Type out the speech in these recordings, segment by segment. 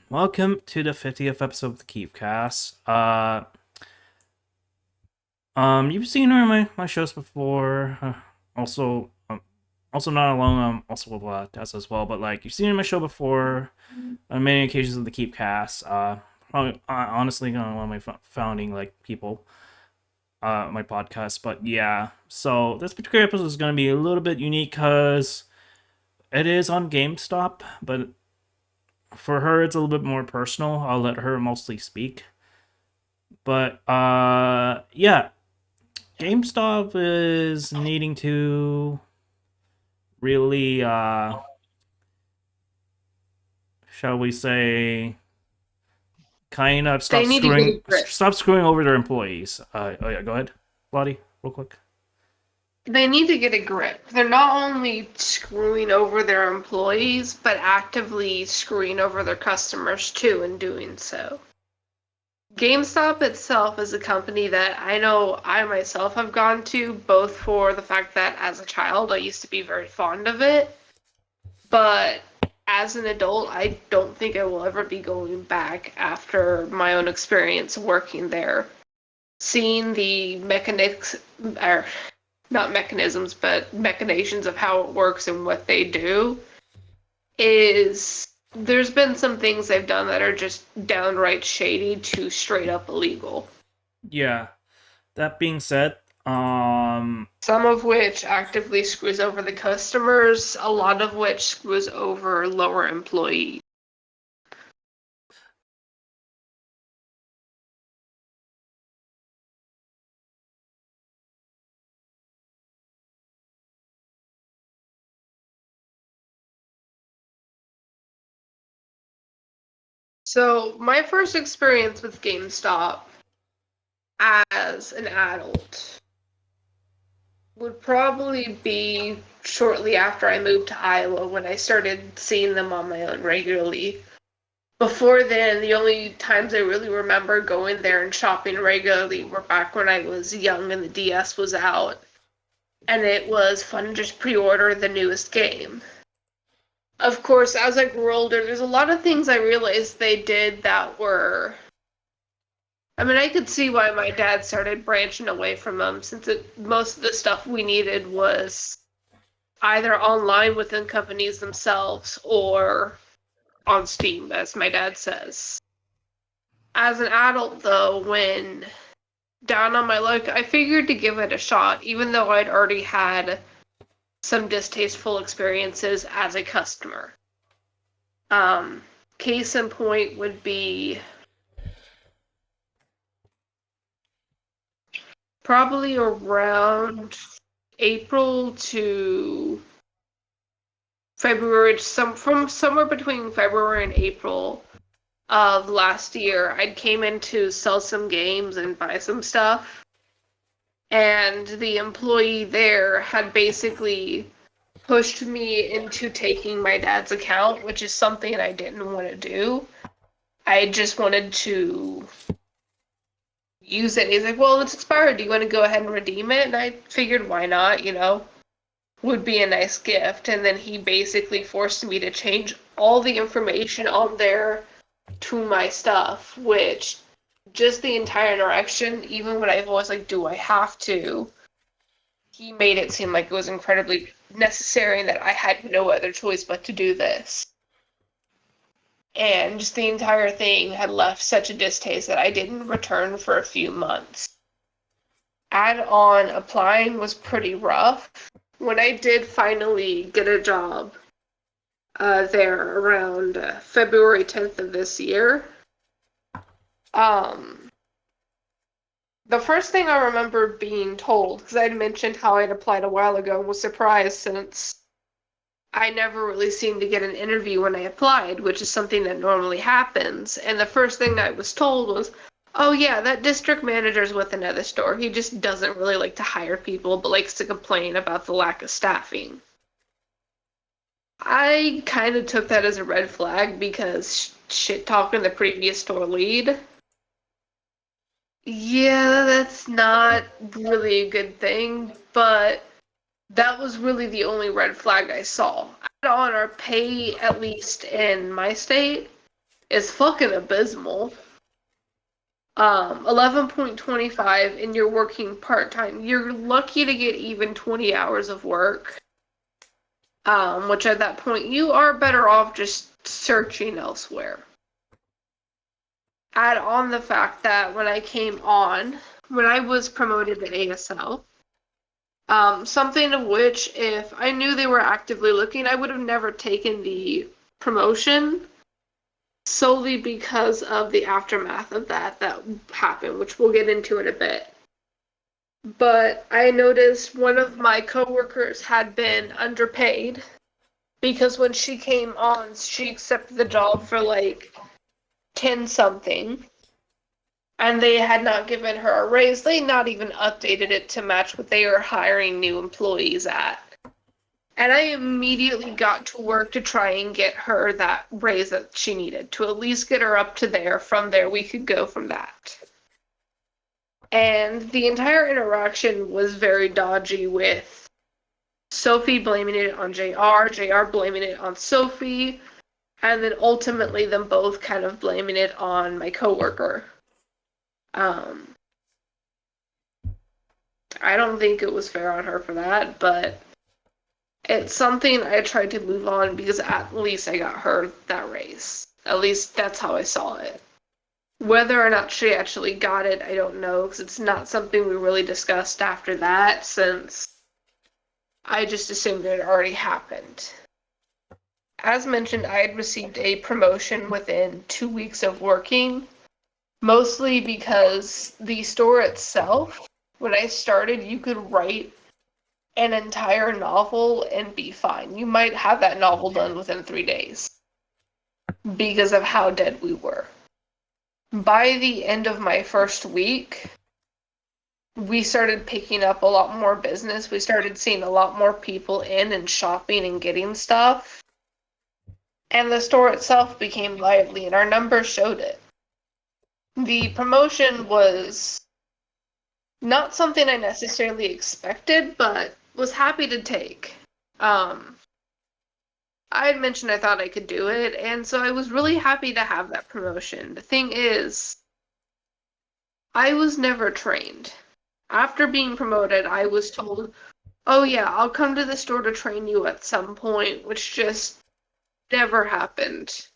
Welcome to the 50th episode of the Kiefcast. You've seen my shows before. Also not alone. Also with Tessa as well. But like you've seen my show before on many occasions of the Keepcast. Probably, honestly, one of my founding like people. My podcast. But yeah, so this particular episode is going to be a little bit unique because it is on GameStop, but for her it's a little bit more personal. I'll let her mostly speak. But yeah, GameStop is needing to really shall we say kind of They need to get a grip. stop screwing over their employees. Oh yeah, go ahead, Lottie, real quick. They need to get a grip. They're not only screwing over their employees, but actively screwing over their customers too in doing so. GameStop itself is a company that I know I myself have gone to, both for the fact that as a child I used to be very fond of it, but as an adult, I don't think I will ever be going back after my own experience working there. Seeing the mechanics, or not mechanisms, but machinations of how it works and what they do, is there's been some things they've done that are just downright shady to straight up illegal. Yeah. That being said, Some of which actively screws over the customers, a lot of which screws over lower employees. So, my first experience with GameStop as an adult would probably be shortly after I moved to Iowa when I started seeing them on my own regularly. Before then, the only times I really remember going there and shopping regularly were back when I was young and the DS was out, and it was fun to just pre-order the newest game. Of course, as I grew older, there's a lot of things I realized they did that were. I mean, I could see why my dad started branching away from them, since most of the stuff we needed was either online within companies themselves or on Steam, as my dad says. As an adult, though, when down on my luck, I figured to give it a shot, even though I'd already had some distasteful experiences as a customer. Um, Case in point would be probably around April to February, from somewhere between February and April of last year. I came in to sell some games and buy some stuff, and the employee there had basically pushed me into taking my dad's account, which is something I didn't want to do. I just wanted to use it. He's like, well, it's expired. Do you want to go ahead and redeem it? And I figured, why not? Would be a nice gift. And then he basically forced me to change all the information on there to my stuff, which just the entire interaction, even when I've always like, do I have to? He made it seem like it was incredibly necessary and that I had no other choice but to do this. And just the entire thing had left such a distaste that I didn't return for a few months. Add on, applying was pretty rough. When I did finally get a job there around February 10th of this year, um, the first thing I remember being told, because I'd mentioned how I'd applied a while ago and was surprised since I never really seemed to get an interview when I applied, which is something that normally happens. And the first thing I was told was, oh yeah, that district manager's with another store. He just doesn't really like to hire people, but likes to complain about the lack of staffing. I kind of took that as a red flag because shit talking the previous store lead. Yeah, that's not really a good thing, but that was really the only red flag I saw. Add on our pay, at least in my state, is fucking abysmal. 11.25 and you're working part-time. You're lucky to get even 20 hours of work. Which at that point you are better off just searching elsewhere. Add on the fact that when I was promoted to ASL, something of which if I knew they were actively looking, I would have never taken the promotion solely because of the aftermath of that happened, which we'll get into in a bit. But I noticed one of my coworkers had been underpaid because when she came on, she accepted the job for like 10 something, and they had not given her a raise. They not even updated it to match what they were hiring new employees at. And I immediately got to work to try and get her that raise that she needed, to at least get her up to there. From there, we could go from that. And the entire interaction was very dodgy, with Sophie blaming it on JR blaming it on Sophie, and then ultimately them both kind of blaming it on my coworker. I don't think it was fair on her for that, but it's something I tried to move on because at least I got her that raise. At least that's how I saw it. Whether or not she actually got it, I don't know, because it's not something we really discussed after that, since I just assumed it had already happened. As mentioned, I had received a promotion within 2 weeks of working, mostly because the store itself, when I started, you could write an entire novel and be fine. You might have that novel done within 3 days because of how dead we were. By the end of my first week, we started picking up a lot more business. We started seeing a lot more people in and shopping and getting stuff. And the store itself became lively, and our numbers showed it. The promotion was not something I necessarily expected, but was happy to take. I had mentioned I thought I could do it, and so I was really happy to have that promotion. The thing is, I was never trained. After being promoted, I was told, oh yeah, I'll come to the store to train you at some point, which just never happened.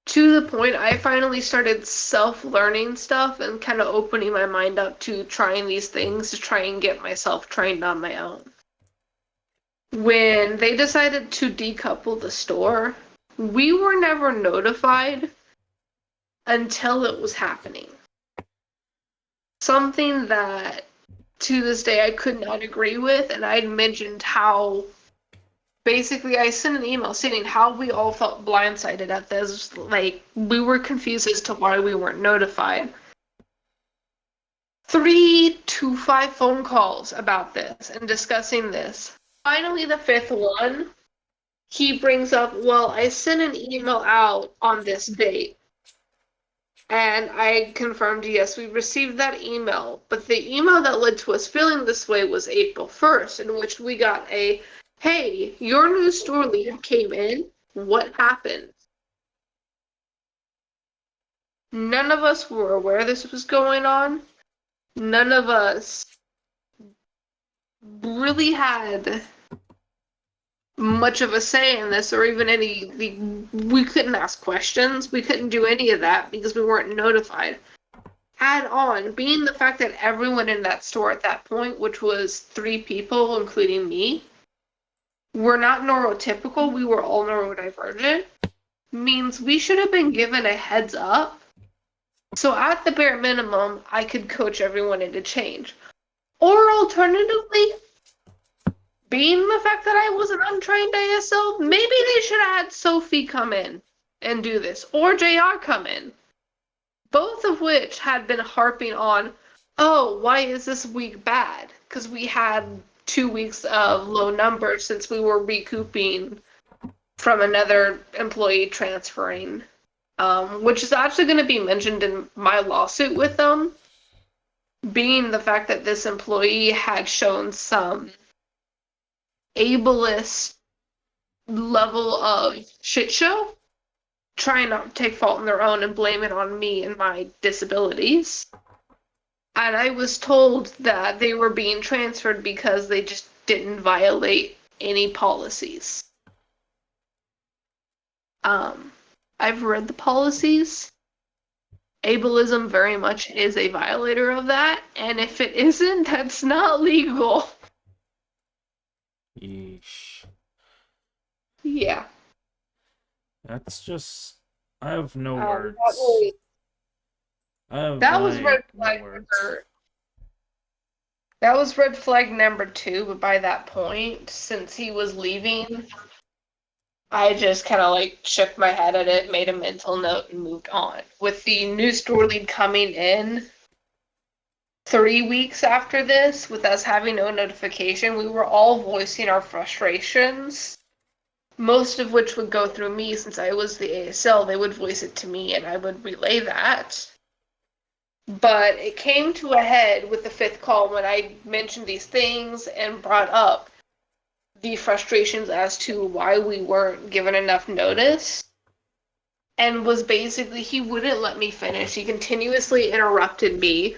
To the point I finally started self-learning stuff and kind of opening my mind up to trying these things to try and get myself trained on my own. When they decided to decouple the store, we were never notified until it was happening. Something that to this day I could not agree with, and I'd mentioned how basically I sent an email stating how we all felt blindsided at this. Like, we were confused as to why we weren't notified. 3 to 5 phone calls about this and discussing this. Finally, the fifth one, he brings up, well, I sent an email out on this date. And I confirmed, yes, we received that email. But the email that led to us feeling this way was April 1st, in which we got a, hey, your new store lead came in. What happened? None of us were aware this was going on. None of us really had much of a say in this, or even we couldn't ask questions. We couldn't do any of that because we weren't notified. Add on, being the fact that everyone in that store at that point, which was 3 people, including me, were not neurotypical, we were all neurodivergent, means we should have been given a heads up. So at the bare minimum, I could coach everyone into change. Or alternatively, being the fact that I was an untrained ASL, maybe they should have had Sophie come in and do this, or JR come in. Both of which had been harping on, oh, why is this week bad? Because we had 2 weeks of low numbers since we were recouping from another employee transferring, which is actually going to be mentioned in my lawsuit with them, being the fact that this employee had shown some ableist level of shit show try not to take fault in their own and blame it on me and my disabilities. And I was told that they were being transferred because they just didn't violate any policies. Um, I've read the policies. Ableism very much is a violator of that, and if it isn't, that's not legal. Yeesh. Yeah. That's just. I have no That words. was I have that was red no flag words. number. That was red flag number 2. But by that point, since he was leaving, I just kind of like shook my head at it, made a mental note, and moved on. With the new store lead coming in 3 weeks after this, with us having no notification, we were all voicing our frustrations, most of which would go through me since I was the ASL. They would voice it to me and I would relay that. But it came to a head with the 5th call when I mentioned these things and brought up the frustrations as to why we weren't given enough notice. And was basically, he wouldn't let me finish. He continuously interrupted me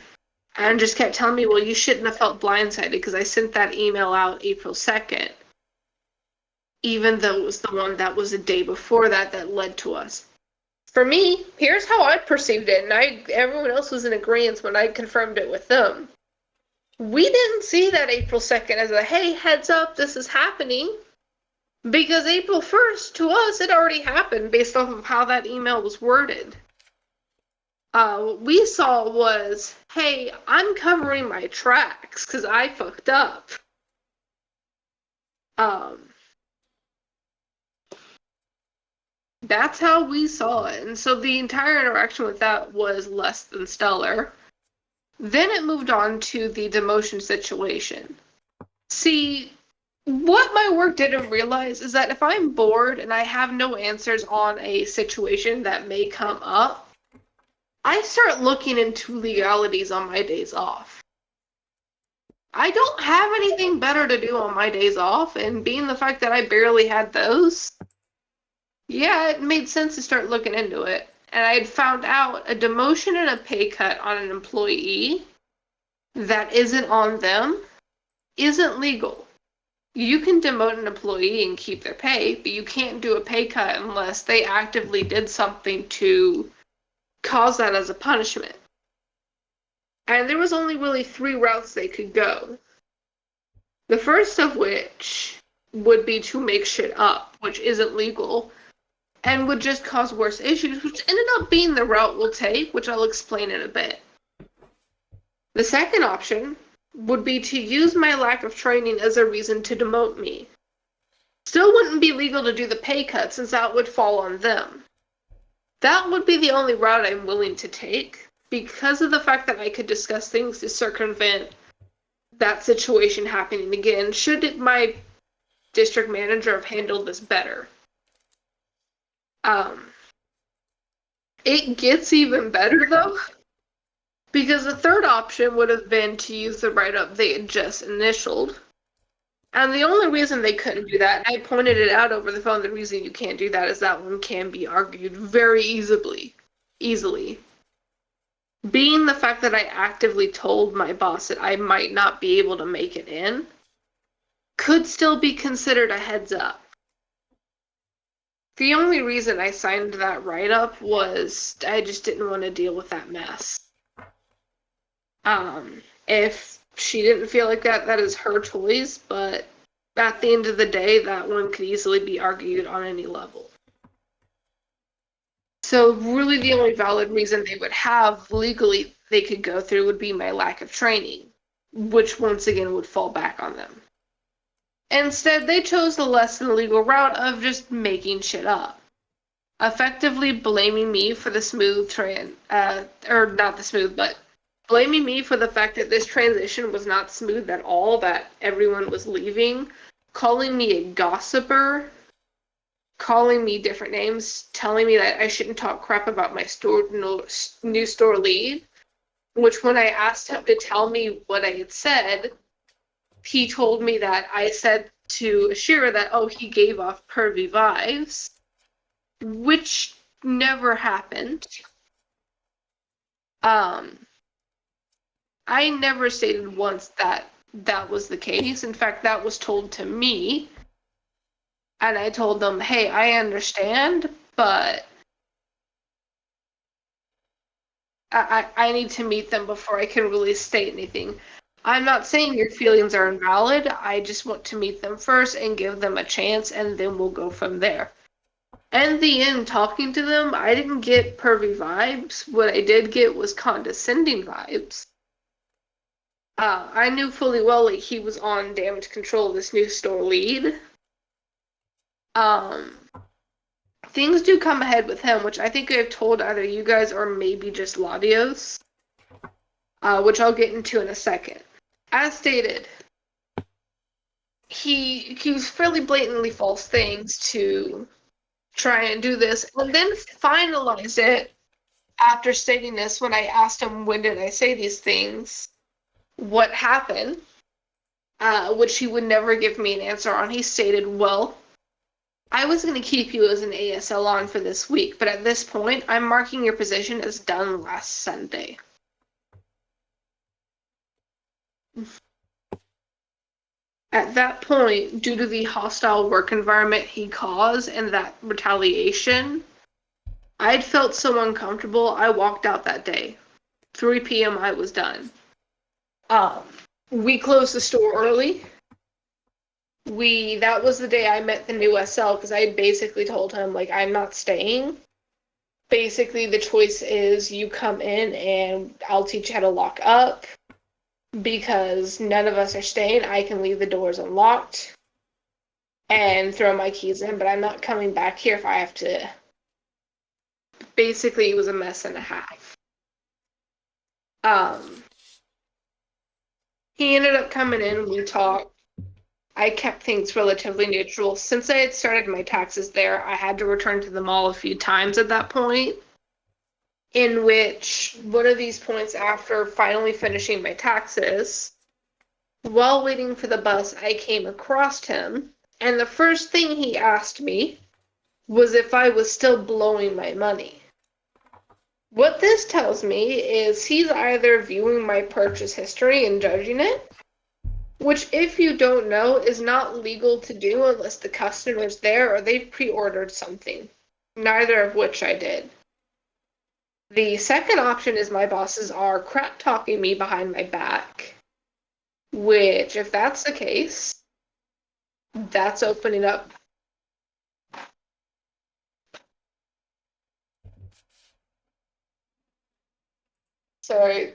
and just kept telling me, well, you shouldn't have felt blindsided because I sent that email out April 2nd, even though it was the one that was a day before that that led to us. For me, here's how I perceived it, and everyone else was in agreement when I confirmed it with them. We didn't see that April 2nd as a, hey, heads up, this is happening. Because April 1st, to us, it already happened based off of how that email was worded. What we saw was, hey, I'm covering my tracks because I fucked up. Um, that's how we saw it. And so the entire interaction with that was less than stellar. Then it moved on to the demotion situation. See, what my work didn't realize is that if I'm bored and I have no answers on a situation that may come up, I start looking into legalities on my days off. I don't have anything better to do on my days off, and being the fact that I barely had those, yeah, it made sense to start looking into it. And I had found out a demotion and a pay cut on an employee that isn't on them isn't legal. You can demote an employee and keep their pay, but you can't do a pay cut unless they actively did something to cause that as a punishment. And there was only really 3 routes they could go. The first of which would be to make shit up, which isn't legal, and would just cause worse issues, which ended up being the route we'll take, which I'll explain in a bit. The second option would be to use my lack of training as a reason to demote me. Still wouldn't be legal to do the pay cut since that would fall on them. That would be the only route I'm willing to take because of the fact that I could discuss things to circumvent that situation happening again should my district manager have handled this better. Um, it gets even better though, because the third option would have been to use the write-up they had just initialed. And the only reason they couldn't do that, and I pointed it out over the phone, the reason you can't do that is that one can be argued very easily. Being the fact that I actively told my boss that I might not be able to make it in, could still be considered a heads up. The only reason I signed that write-up was I just didn't want to deal with that mess. If she didn't feel like that, that is her choice, but at the end of the day, that one could easily be argued on any level. So really the only valid reason they would have legally they could go through would be my lack of training, which once again would fall back on them. Instead, they chose the less than legal route of just making shit up, effectively blaming me for the or not the smooth, but blaming me for the fact that this transition was not smooth at all, that everyone was leaving, calling me a gossiper, calling me different names, telling me that I shouldn't talk crap about my new store lead, which when I asked him to tell me what I had said, he told me that I said to Ashira that, oh, he gave off pervy vibes, which never happened. Um, I never stated once that that was the case. In fact, that was told to me. And I told them, hey, I understand, but I need to meet them before I can really state anything. I'm not saying your feelings are invalid. I just want to meet them first and give them a chance, and then we'll go from there. And in the end, talking to them, I didn't get pervy vibes. What I did get was condescending vibes. I knew fully well like he was on damage control, this new store lead. Um, things do come ahead with him, which I think I've told either you guys or maybe just Latios, which I'll get into in a second. As stated, he accused fairly blatantly false things to try and do this, and then finalized it after stating this when I asked him when did I say these things, what happened, which he would never give me an answer on. He stated, well, I was going to keep you as an ASL on for this week, but at this point, I'm marking your position as done last Sunday. At that point, due to the hostile work environment he caused and that retaliation, I'd felt so uncomfortable, I walked out that day. 3 p.m. I was done. Um, we closed the store early. That was the day I met the new SL because I basically told him, like, I'm not staying. Basically, the choice is you come in and I'll teach you how to lock up because none of us are staying. I can leave the doors unlocked and throw my keys in, but I'm not coming back here if I have to. Basically, it was a mess and a half. He ended up coming in, we talked. I kept things relatively neutral. Since I had started my taxes there, I had to return to the mall a few times at that point, in which one of these points after finally finishing my taxes, while waiting for the bus, I came across him, and the first thing he asked me was if I was still blowing my money. What this tells me is he's either viewing my purchase history and judging it, which, if you don't know, is not legal to do unless the customer's there or they've pre-ordered something, neither of which I did. The second option is my bosses are crap talking me behind my back, which, if that's the case, that's opening up. Sorry,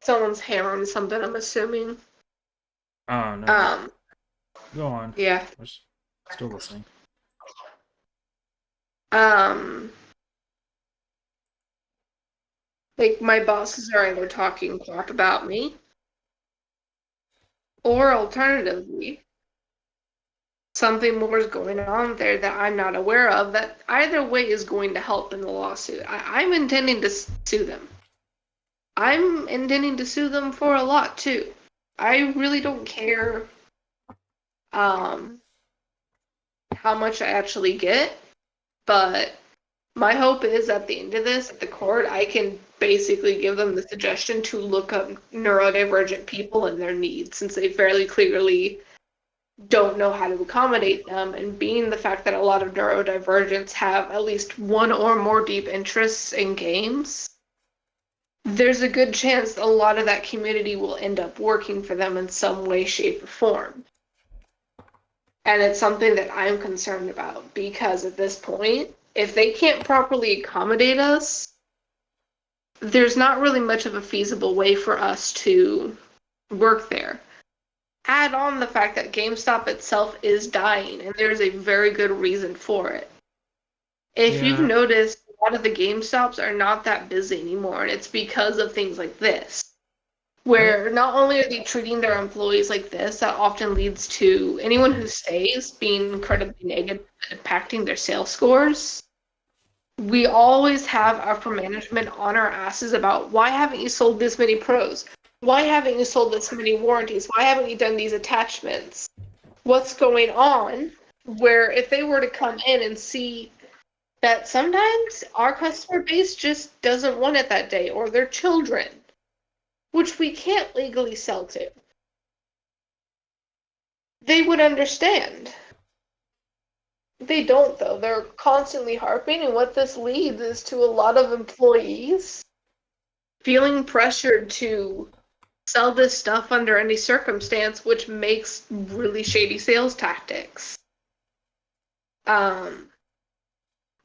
someone's hammering something, I'm assuming. Oh no. Go on. Yeah. We're still listening. Um, like my bosses are either talking crap about me, or alternatively, something more is going on there that I'm not aware of that either way is going to help in the lawsuit. I'm intending to sue them. I'm intending to sue them for a lot too. I really don't care um, how much I actually get, but my hope is at the end of this, at the court, I can basically give them the suggestion to look up neurodivergent people and their needs, since they fairly clearly don't know how to accommodate them. And being the fact that a lot of neurodivergents have at least one or more deep interests in games, there's a good chance a lot of that community will end up working for them in some way, shape, or form. And it's something that I'm concerned about because at this point, if they can't properly accommodate us, there's not really much of a feasible way for us to work there. Add on the fact that GameStop itself is dying, and there's a very good reason for it. If you've Yeah. noticed, a lot of the GameStops are not that busy anymore, and it's because of things like this, where not only are they treating their employees like this, that often leads to anyone who stays being incredibly negative, impacting their sales scores. We always have upper management on our asses about why haven't you sold this many pros? Why haven't you sold this many warranties? Why haven't you done these attachments? What's going on? Where if they were to come in and see that sometimes our customer base just doesn't want it that day, or their children, which we can't legally sell to. They would understand. They don't, though. They're constantly harping, and what this leads is to a lot of employees feeling pressured to sell this stuff under any circumstance, which makes really shady sales tactics.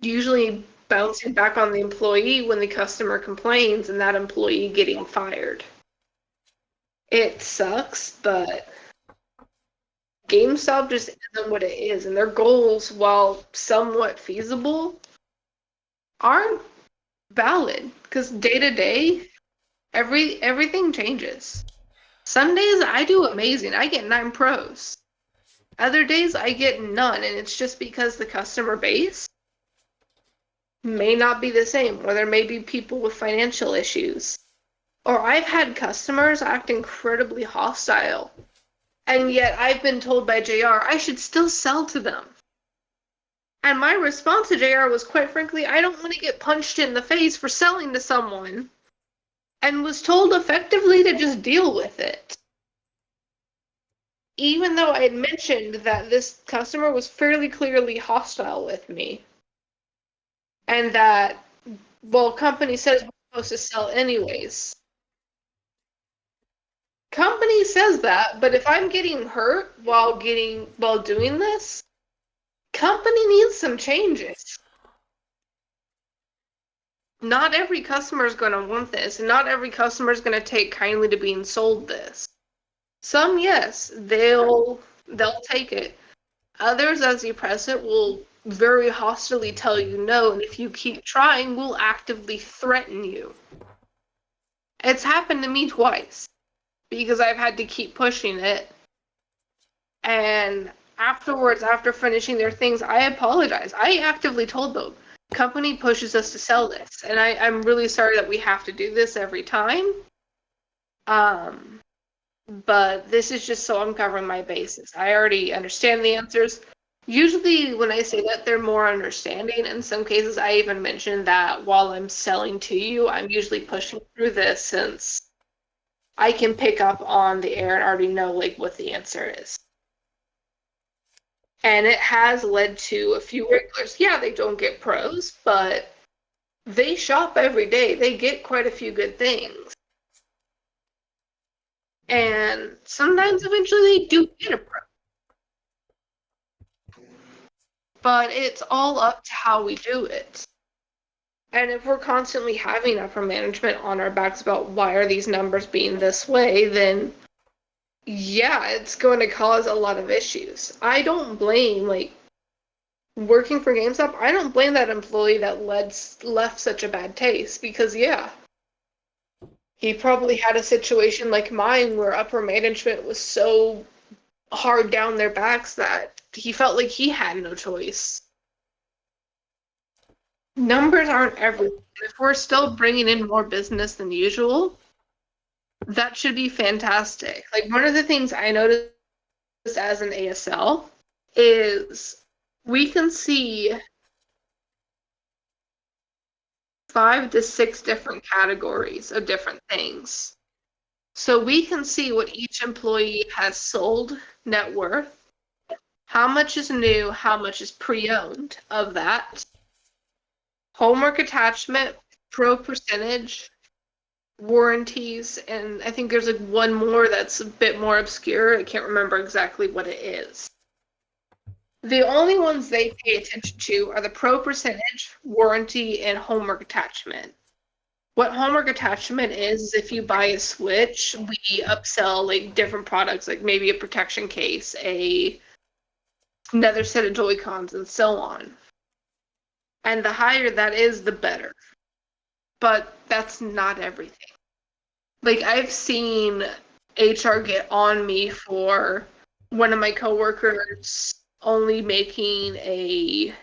Usually bouncing back on the employee when the customer complains and that employee getting fired. It sucks, but GameStop just isn't what it is, and their goals, while somewhat feasible, aren't valid because day to day, everything changes. Some days I do amazing. I get 9 pros. Other days I get none, and it's just because the customer base may not be the same, or there may be people with financial issues. Or I've had customers act incredibly hostile, and yet I've been told by JR I should still sell to them. And my response to JR was, quite frankly, I don't want to get punched in the face for selling to someone, and was told effectively to just deal with it. Even though I had mentioned that this customer was fairly clearly hostile with me, and that, well, company says we're supposed to sell anyways. Company says that, but if I'm getting hurt while doing this, company needs some changes. Not every customer is going to want this, and not every customer is going to take kindly to being sold this. Some, yes, they'll take it. Others, as you press it, will very hostilely tell you no, and if you keep trying, will actively threaten you. It's happened to me twice because I've had to keep pushing it. And afterwards, after finishing their things, I apologize. I actively told them, company pushes us to sell this, and I'm really sorry that we have to do this every time. But this is just so I'm covering my bases. I already understand the answers. Usually when I say that, they're more understanding. In some cases, I even mention that while I'm selling to you, I'm usually pushing through this since I can pick up on the air and already know like what the answer is. And it has led to a few regulars. Yeah, they don't get pros, but they shop every day. They get quite a few good things. And sometimes eventually they do get a pro. But it's all up to how we do it. And if we're constantly having upper management on our backs about why are these numbers being this way, then yeah, it's going to cause a lot of issues. I don't blame, like, working for GameStop, I don't blame that employee that left such a bad taste because, yeah, he probably had a situation like mine where upper management was so hard down their backs that he felt like he had no choice. Numbers aren't everything. If we're still bringing in more business than usual, that should be fantastic. Like, one of the things I noticed as an ASL is we can see 5 to 6 different categories of different things. So we can see what each employee has sold net worth, how much is new, how much is pre-owned of that, homework attachment, pro percentage, warranties, and I think there's like one more that's a bit more obscure. I can't remember exactly what it is. The only ones they pay attention to are the pro percentage, warranty, and homework attachment. What homework attachment is if you buy a Switch, we upsell like different products, like maybe a protection case, another set of Joy-Cons, and so on. And the higher that is, the better. But that's not everything. Like, I've seen HR get on me for one of my coworkers only making a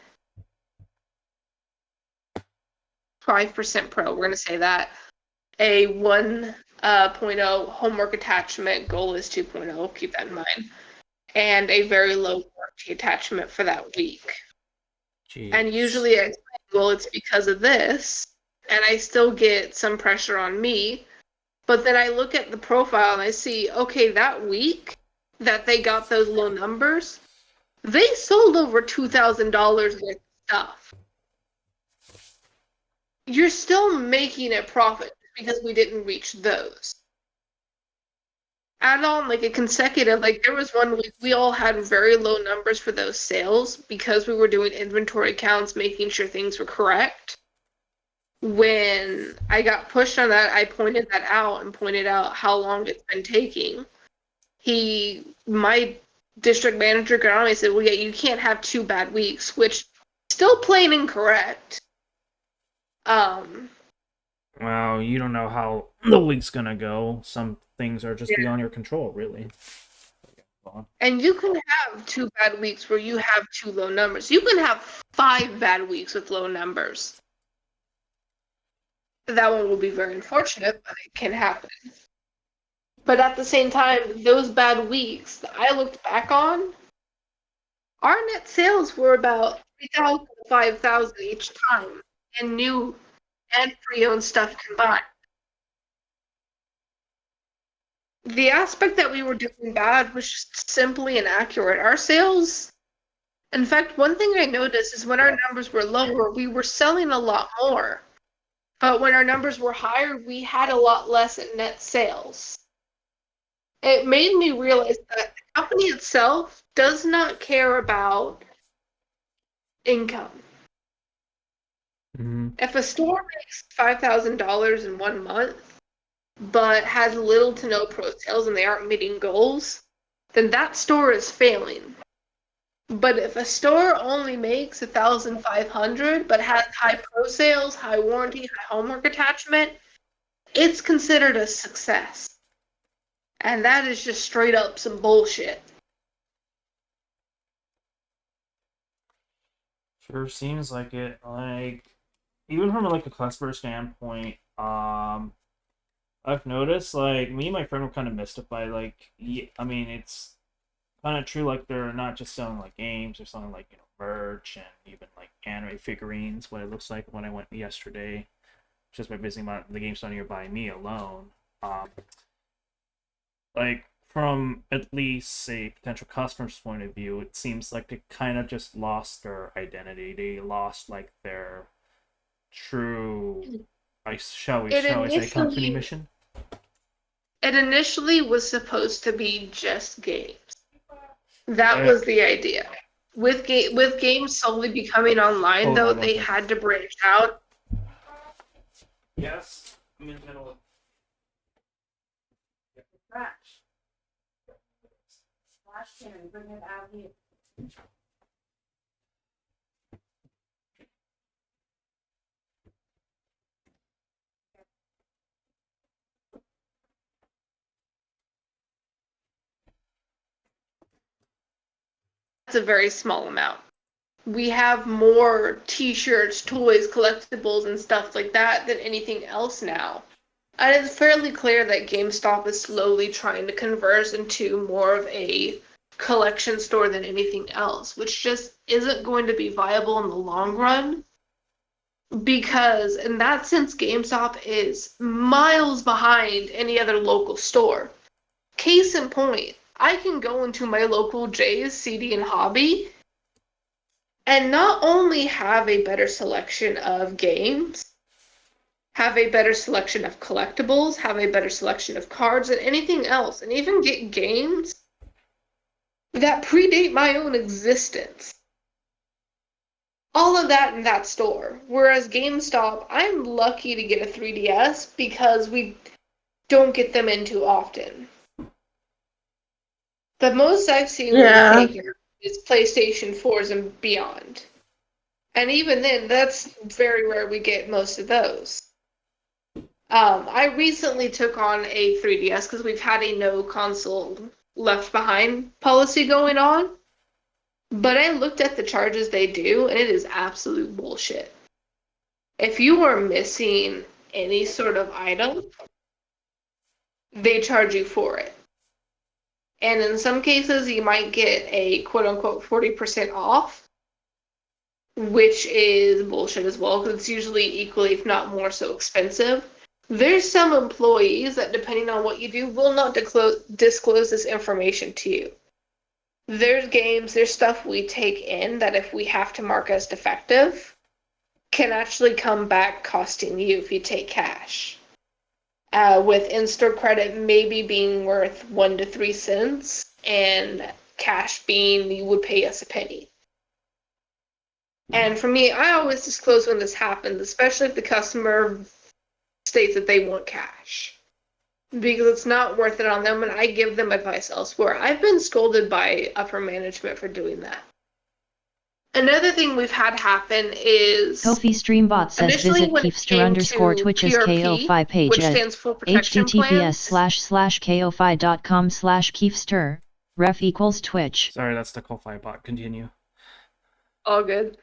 5% pro, we're going to say that. A 1.0 homework attachment, goal is 2.0, keep that in mind. And a very low warranty attachment for that week. Jeez. And usually I explain well, it's because of this, and I still get some pressure on me. But then I look at the profile and I see, okay, that week that they got those low numbers, they sold over $2,000 worth of stuff. You're still making a profit because we didn't reach those. Add on like a consecutive, like there was one week we all had very low numbers for those sales because we were doing inventory counts, making sure things were correct. When I got pushed on that, I pointed that out and pointed out how long it's been taking. My district manager got on me and said, well, yeah, you can't have 2 bad weeks, which still plain incorrect. Um, Well, you don't know how the week's gonna go. Some things are just yeah. beyond your control, really. And you can have 2 bad weeks where you have two low numbers. You can have 5 bad weeks with low numbers. That one will be very unfortunate, but it can happen. But at the same time, those bad weeks that I looked back on, our net sales were about 3,000 to 5,000 each time, and new and pre-owned stuff combined. The aspect that we were doing bad was just simply inaccurate. Our sales, in fact, one thing I noticed is when our numbers were lower, we were selling a lot more. But when our numbers were higher, we had a lot less in net sales. It made me realize that the company itself does not care about income. Mm-hmm. If a store makes $5,000 in 1 month, but has little to no pro sales and they aren't meeting goals, then that store is failing. But if a store only makes 1,500 but has high pro sales, high warranty, high homework attachment, it's considered a success. And that is just straight up some bullshit. Sure seems like it. Like even from like a customer standpoint, I've noticed like me and my friend were kind of mystified. Like, yeah, I mean, it's kind of true. Like they're not just selling like games; they're selling like merch and even like anime figurines. What it looks like when I went yesterday, just by visiting the GameStop nearby me alone. Um, like from at least a potential customer's point of view, it seems like they kind of just lost their identity. They lost like their true, I It shall I say, company initially mission. it initially was supposed to be just games. That Uh, was the idea. With games solely becoming online Hold though, on one they second. had to branch out. Yes, I'm in the middle of trash. Trash can, bring it out here. That's a very small amount. We have more t-shirts, toys, collectibles, and stuff like that than anything else now. And it's fairly clear that GameStop is slowly trying to converse into more of a collection store than anything else, which just isn't going to be viable in the long run. Because in that sense, GameStop is miles behind any other local store. Case in point, I can go into my local Jay's CD and Hobby and not only have a better selection of games, have a better selection of collectibles, have a better selection of cards and anything else, and even get games that predate my own existence. All of that in that store. Whereas GameStop, I'm lucky to get a 3DS because we don't get them in too often. The most I've seen we've Yeah. taken is PlayStation 4s and beyond. And even then, that's very rare we get most of those. I recently took on a 3DS because we've had a no console left behind policy going on. But I looked at the charges they do, and it is absolute bullshit. If you are missing any sort of item, they charge you for it. And in some cases, you might get a quote unquote 40% off, which is bullshit as well, because it's usually equally, if not more so expensive. There's some employees that, depending on what you do, will not disclose this information to you. There's games, there's stuff we take in that if we have to mark as defective, can actually come back costing you if you take cash. With in-store credit maybe being worth 1 to 3 cents, and cash being you would pay us a penny. And for me, I always disclose when this happens, especially if the customer states that they want cash, because it's not worth it on them, and I give them advice elsewhere. I've been scolded by upper management for doing that. Another thing we've had happen is Kofi Streambot says initially visit when it Kiefster came _ to Twitch's PRP, KO5 page which at stands for protection plans. https://ko5.com/Kiefster, ref equals Twitch. Sorry, that's the Ko-Fi bot. Continue. All good.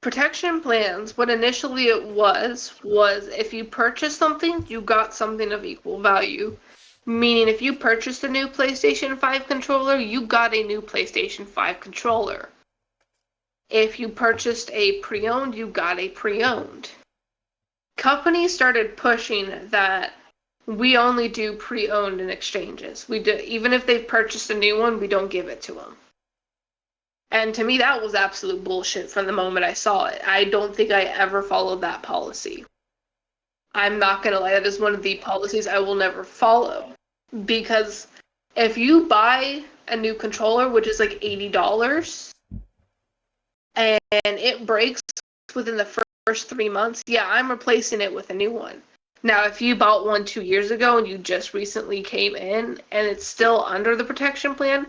Protection plans, what initially it was if you purchased something, you got something of equal value. Meaning if you purchased a new PlayStation 5 controller, you got a new PlayStation 5 controller. If you purchased a pre-owned, you got a pre-owned. Companies started pushing that we only do pre-owned in exchanges. We do, even if they've purchased a new one, we don't give it to them. And to me, that was absolute bullshit from the moment I saw it. I don't think I ever followed that policy. I'm not going to lie, that is one of the policies I will never follow. Because if you buy a new controller, which is like $80, and it breaks within the first 3 months, yeah, I'm replacing it with a new one. Now, if you bought one 2 years ago and you just recently came in and it's still under the protection plan,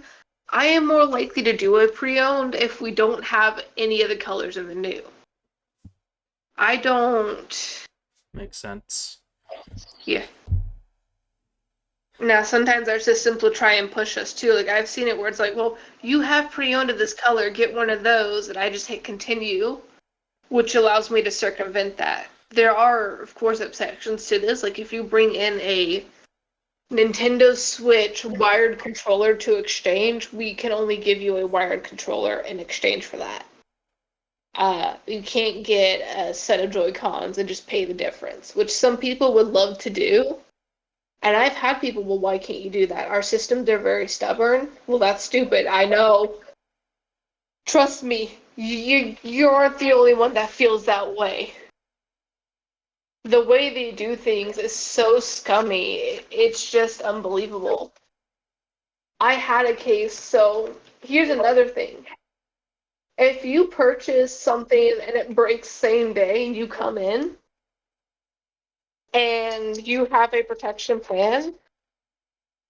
I am more likely to do a pre-owned if we don't have any of the colors in the new. I don't... Makes sense. Yeah. Now, sometimes our systems will try and push us too. Like, I've seen it where it's like, well, you have pre-owned of this color, get one of those, and I just hit continue, which allows me to circumvent that. There are, of course, exceptions to this. Like, if you bring in a Nintendo Switch wired controller to exchange, we can only give you a wired controller in exchange for that. You can't get a set of Joy-Cons and just pay the difference, which some people would love to do. And I've had people, well, why can't you do that? Our systems are very stubborn. Well, that's stupid. I know. Trust me, you aren't the only one that feels that way. The way they do things is so scummy. It's just unbelievable. I had a case, so here's another thing. If you purchase something and it breaks same day and you come in and you have a protection plan,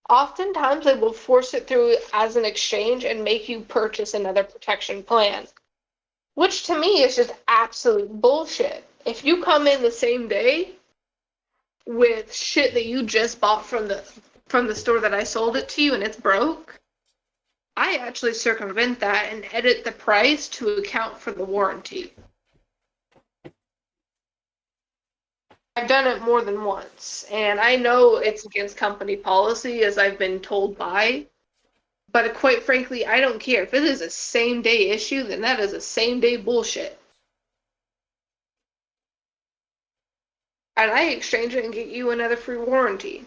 oftentimes they will force it through as an exchange and make you purchase another protection plan, which to me is just absolute bullshit. If you come in the same day with shit that you just bought from the store that I sold it to you and it's broke, I actually circumvent that and edit the price to account for the warranty. I've done it more than once, and I know it's against company policy, as I've been told by, but quite frankly, I don't care. If it is a same-day issue, then that is a same-day bullshit. And I exchange it and get you another free warranty.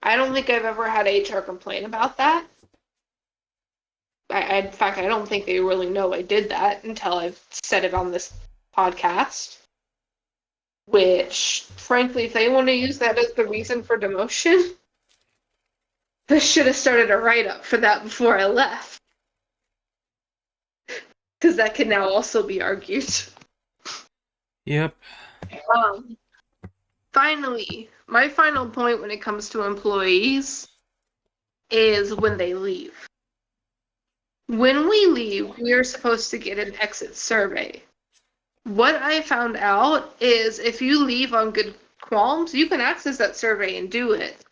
I don't think I've ever had HR complain about that. In fact, I don't think they really know I did that until I've said it on this podcast. Which, frankly, if they want to use that as the reason for demotion, they should have started a write-up for that before I left. Because that can now also be argued. Yep. Finally, my final point when it comes to employees is when they leave. When we leave, we are supposed to get an exit survey. What I found out is if you leave on good qualms, you can access that survey and do it.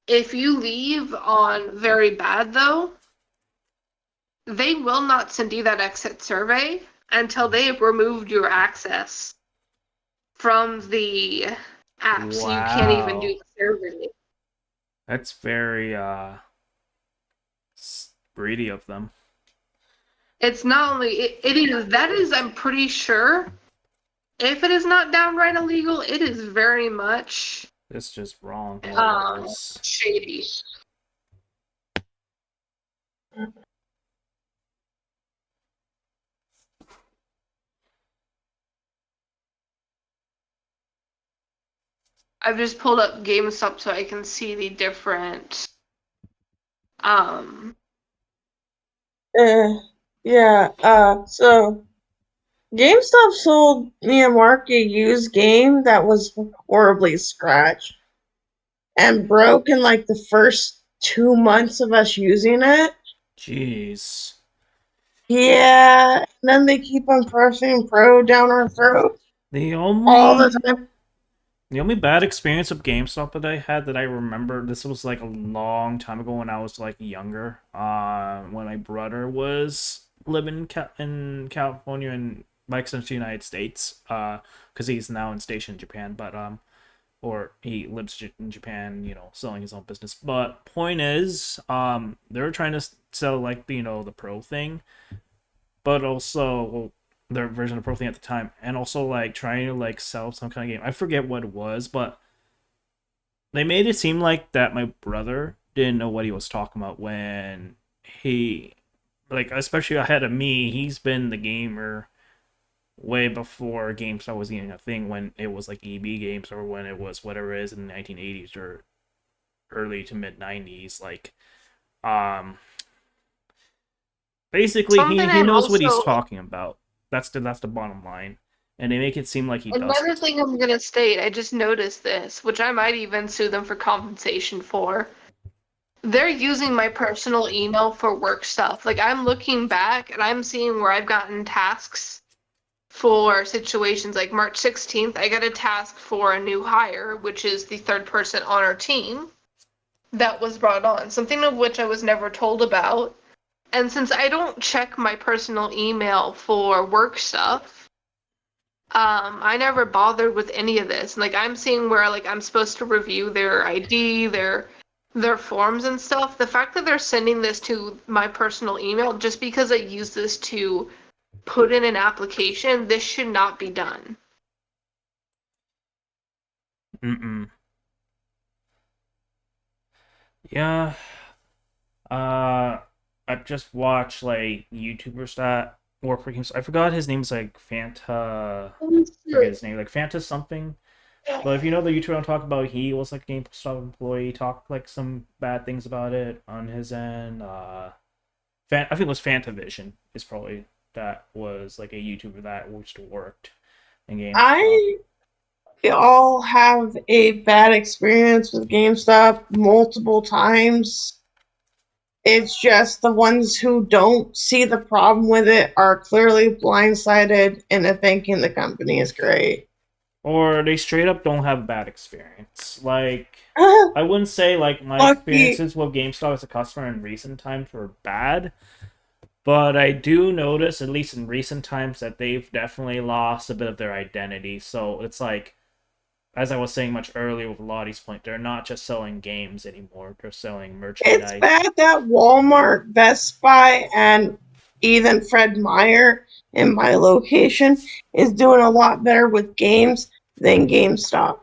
If you leave on very bad, though, they will not send you that exit survey until they have removed your access from the app, so you can't even do the survey. That's very greedy of them. It's not only it is that is I'm pretty sure if it is not downright illegal, it is very much It's just wrong. Whoever it is. shady. I've just pulled up GameStop so I can see the different um Uh, yeah. So GameStop sold me and Mark a used game that was horribly scratched and broke in like the first 2 months of us using it. Jeez. Yeah. And then they keep on pressing pro down our throat The all the only time. the only bad experience of GameStop that I had that I remember, this was like a long time ago when I was like younger. When my brother was living in California and by extension United States. Because he's now in station in Japan, but or he lives in Japan, selling his own business. But point is, they were trying to sell like the pro thing, but also their version of pro thing at the time, and also like trying to like sell some kind of game. I forget what it was, but they made it seem like that my brother didn't know what he was talking about when he, like, especially ahead of me, he's been the gamer way before GameStop was even a thing, when it was like EB Games or when it was whatever it is in the 1980s or early to mid 90s. Like, um, basically, something he I'm knows what he's also talking about. That's the bottom line, and they make it seem like he another doesn't. thing I'm gonna state, I just noticed this, which I might even sue them for compensation for. They're using my personal email for work stuff. Like I'm looking back and I'm seeing where I've gotten tasks for situations like March 16th, I got a task for a new hire, which is the third person on our team that was brought on, something of which I was never told about. And since I don't check my personal email for work stuff, I never bothered with any of this. Like I'm seeing where like I'm supposed to review their ID, their forms and stuff. The fact that they're sending this to my personal email just because I use this to put in an application, this should not be done. Mm-mm. Yeah. Uh, I've just watched like YouTubers that work for games. I forgot his name's like Fanta. Forget his name, like Fanta something. But if you know the YouTuber I'm talking about, he was like a GameStop employee. Talked like some bad things about it on his end. I think it was Fantavision is probably that was like a YouTuber that just worked in GameStop. I We all have a bad experience with GameStop multiple times. It's just the ones who don't see the problem with it are clearly blindsided into thinking the company is great. Or they straight up don't have a bad experience. Like, I wouldn't say like my Lucky. experiences with GameStop as a customer in recent times were bad, but I do notice, at least in recent times, that they've definitely lost a bit of their identity. So it's like, as I was saying much earlier with Lottie's point, they're not just selling games anymore; they're selling It's merchandise. bad that Walmart, Best Buy, and even Fred Meyer in my location is doing a lot better with games than GameStop.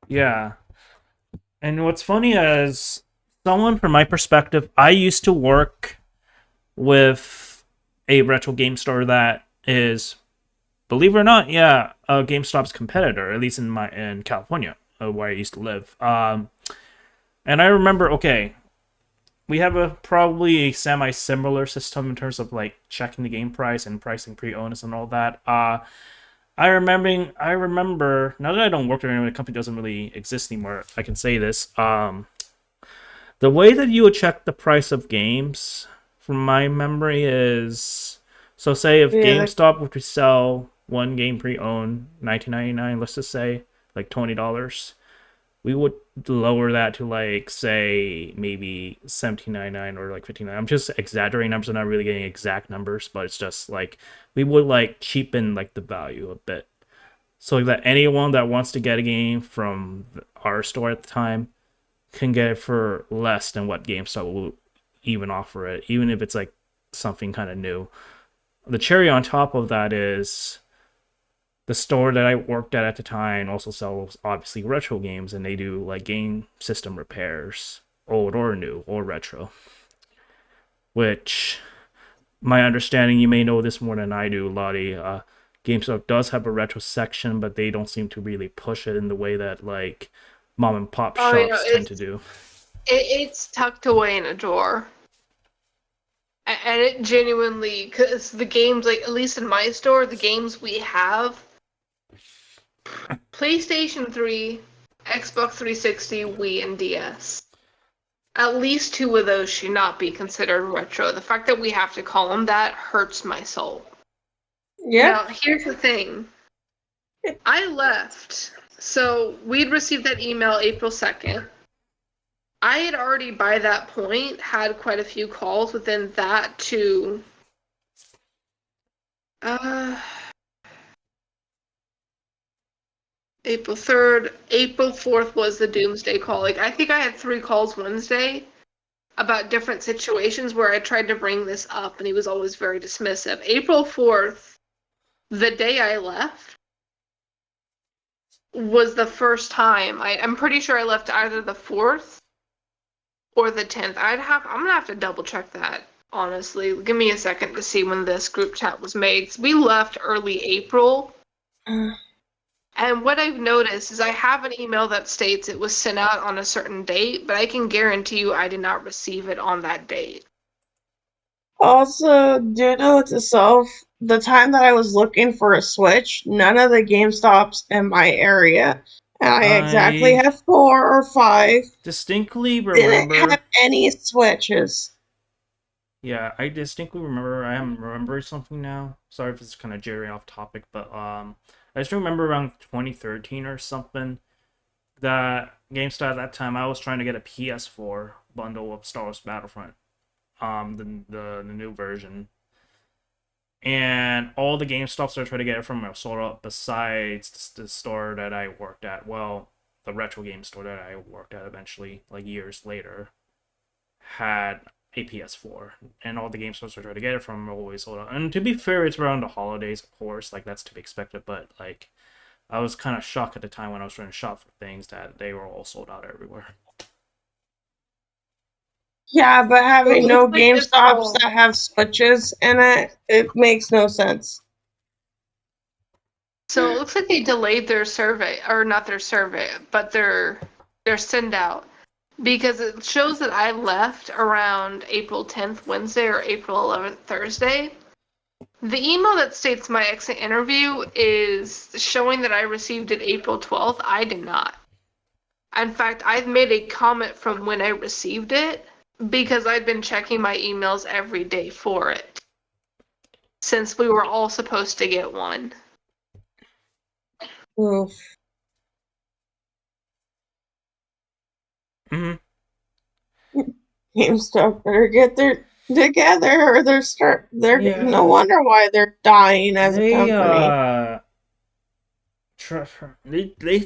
Yeah, and what's funny is, someone from my perspective, I used to work with a retro game store that is, believe it or not, yeah, GameStop's competitor, at least in California, where I used to live. And I remember, okay, we have a probably a semi similar system in terms of like checking the game price and pricing pre-owners and all that. I remember now that I don't work there anymore, the company doesn't really exist anymore. I can say this. The way that you would check the price of games, from my memory, is, so say if Yeah, GameStop were to sell one game pre-owned, 19.99, let's just say, like $20, we would lower that to like say maybe 17.99 or like 15. I'm just exaggerating numbers. I'm not really getting exact numbers, but it's just like we would like cheapen like the value a bit, so that anyone that wants to get a game from our store at the time can get it for less than what GameStop will even offer it, even if it's like something kind of new. The cherry on top of that is the store that I worked at the time also sells obviously retro games, and they do like game system repairs, old or new or retro. Which, my understanding, you may know this more than I do, Lottie. GameStop does have a retro section, but they don't seem to really push it in the way that like mom and pop Oh, you know, shops tend to do. it's tucked away in a drawer. And it genuinely, because the games, like, at least in my store, the games we have, PlayStation 3, Xbox 360, Wii, and DS. At least 2 of those should not be considered retro. The fact that we have to call them that hurts my soul. Yeah. Now, here's the thing. I left. So, we'd received that email April 2nd. I had already, by that point, had quite a few calls within that to April 3rd. April 4th was the doomsday call. Like, I think I had 3 calls Wednesday about different situations where I tried to bring this up, and he was always very dismissive. April 4th, the day I left, was the first time. I'm pretty sure I left either the 4th or the 10th. I'm gonna have to double check that, honestly. Give me a second to see when this group chat was made. We left early April. And what I've noticed is I have an email that states it was sent out on a certain date, but I can guarantee you I did not receive it on that date. Also, due to itself, the time that I was looking for a Switch, none of the GameStops in my area, and I exactly I have 4 or 5, distinctly didn't remember. have any Switches. Yeah, I distinctly remember. I am remembering something now. Sorry if it's kind of jeering off topic, but I just remember around 2013 or something that GameStop at that time I was trying to get a PS4 bundle of Star Wars Battlefront, the new version, and all the GameStops I tried to get it from are sold out. Besides the store that I worked at, well, the retro game store that I worked at eventually, like years later, had a PS4, and all the game stores I tried to get it from were always sold out. And to be fair, it's around the holidays, of course, like that's to be expected. But like, I was kind of shocked at the time when I was trying to shop for things that they were all sold out everywhere. Yeah, but Well, having it no looks like this GameStops call. that have Switches in it, it makes no sense. So it looks like they delayed their survey, or not their survey, but their send out, because it shows that I left around April 10th Wednesday or April 11th Thursday. The email that states my exit interview is showing that I received it April 12th. I did not. In fact, I've made a comment from when I received it because I've been checking my emails every day for it since we were all supposed to get one. Oof. Mm-hmm. GameStop better get their together, or they're Yeah, no wonder why they're dying as a they company.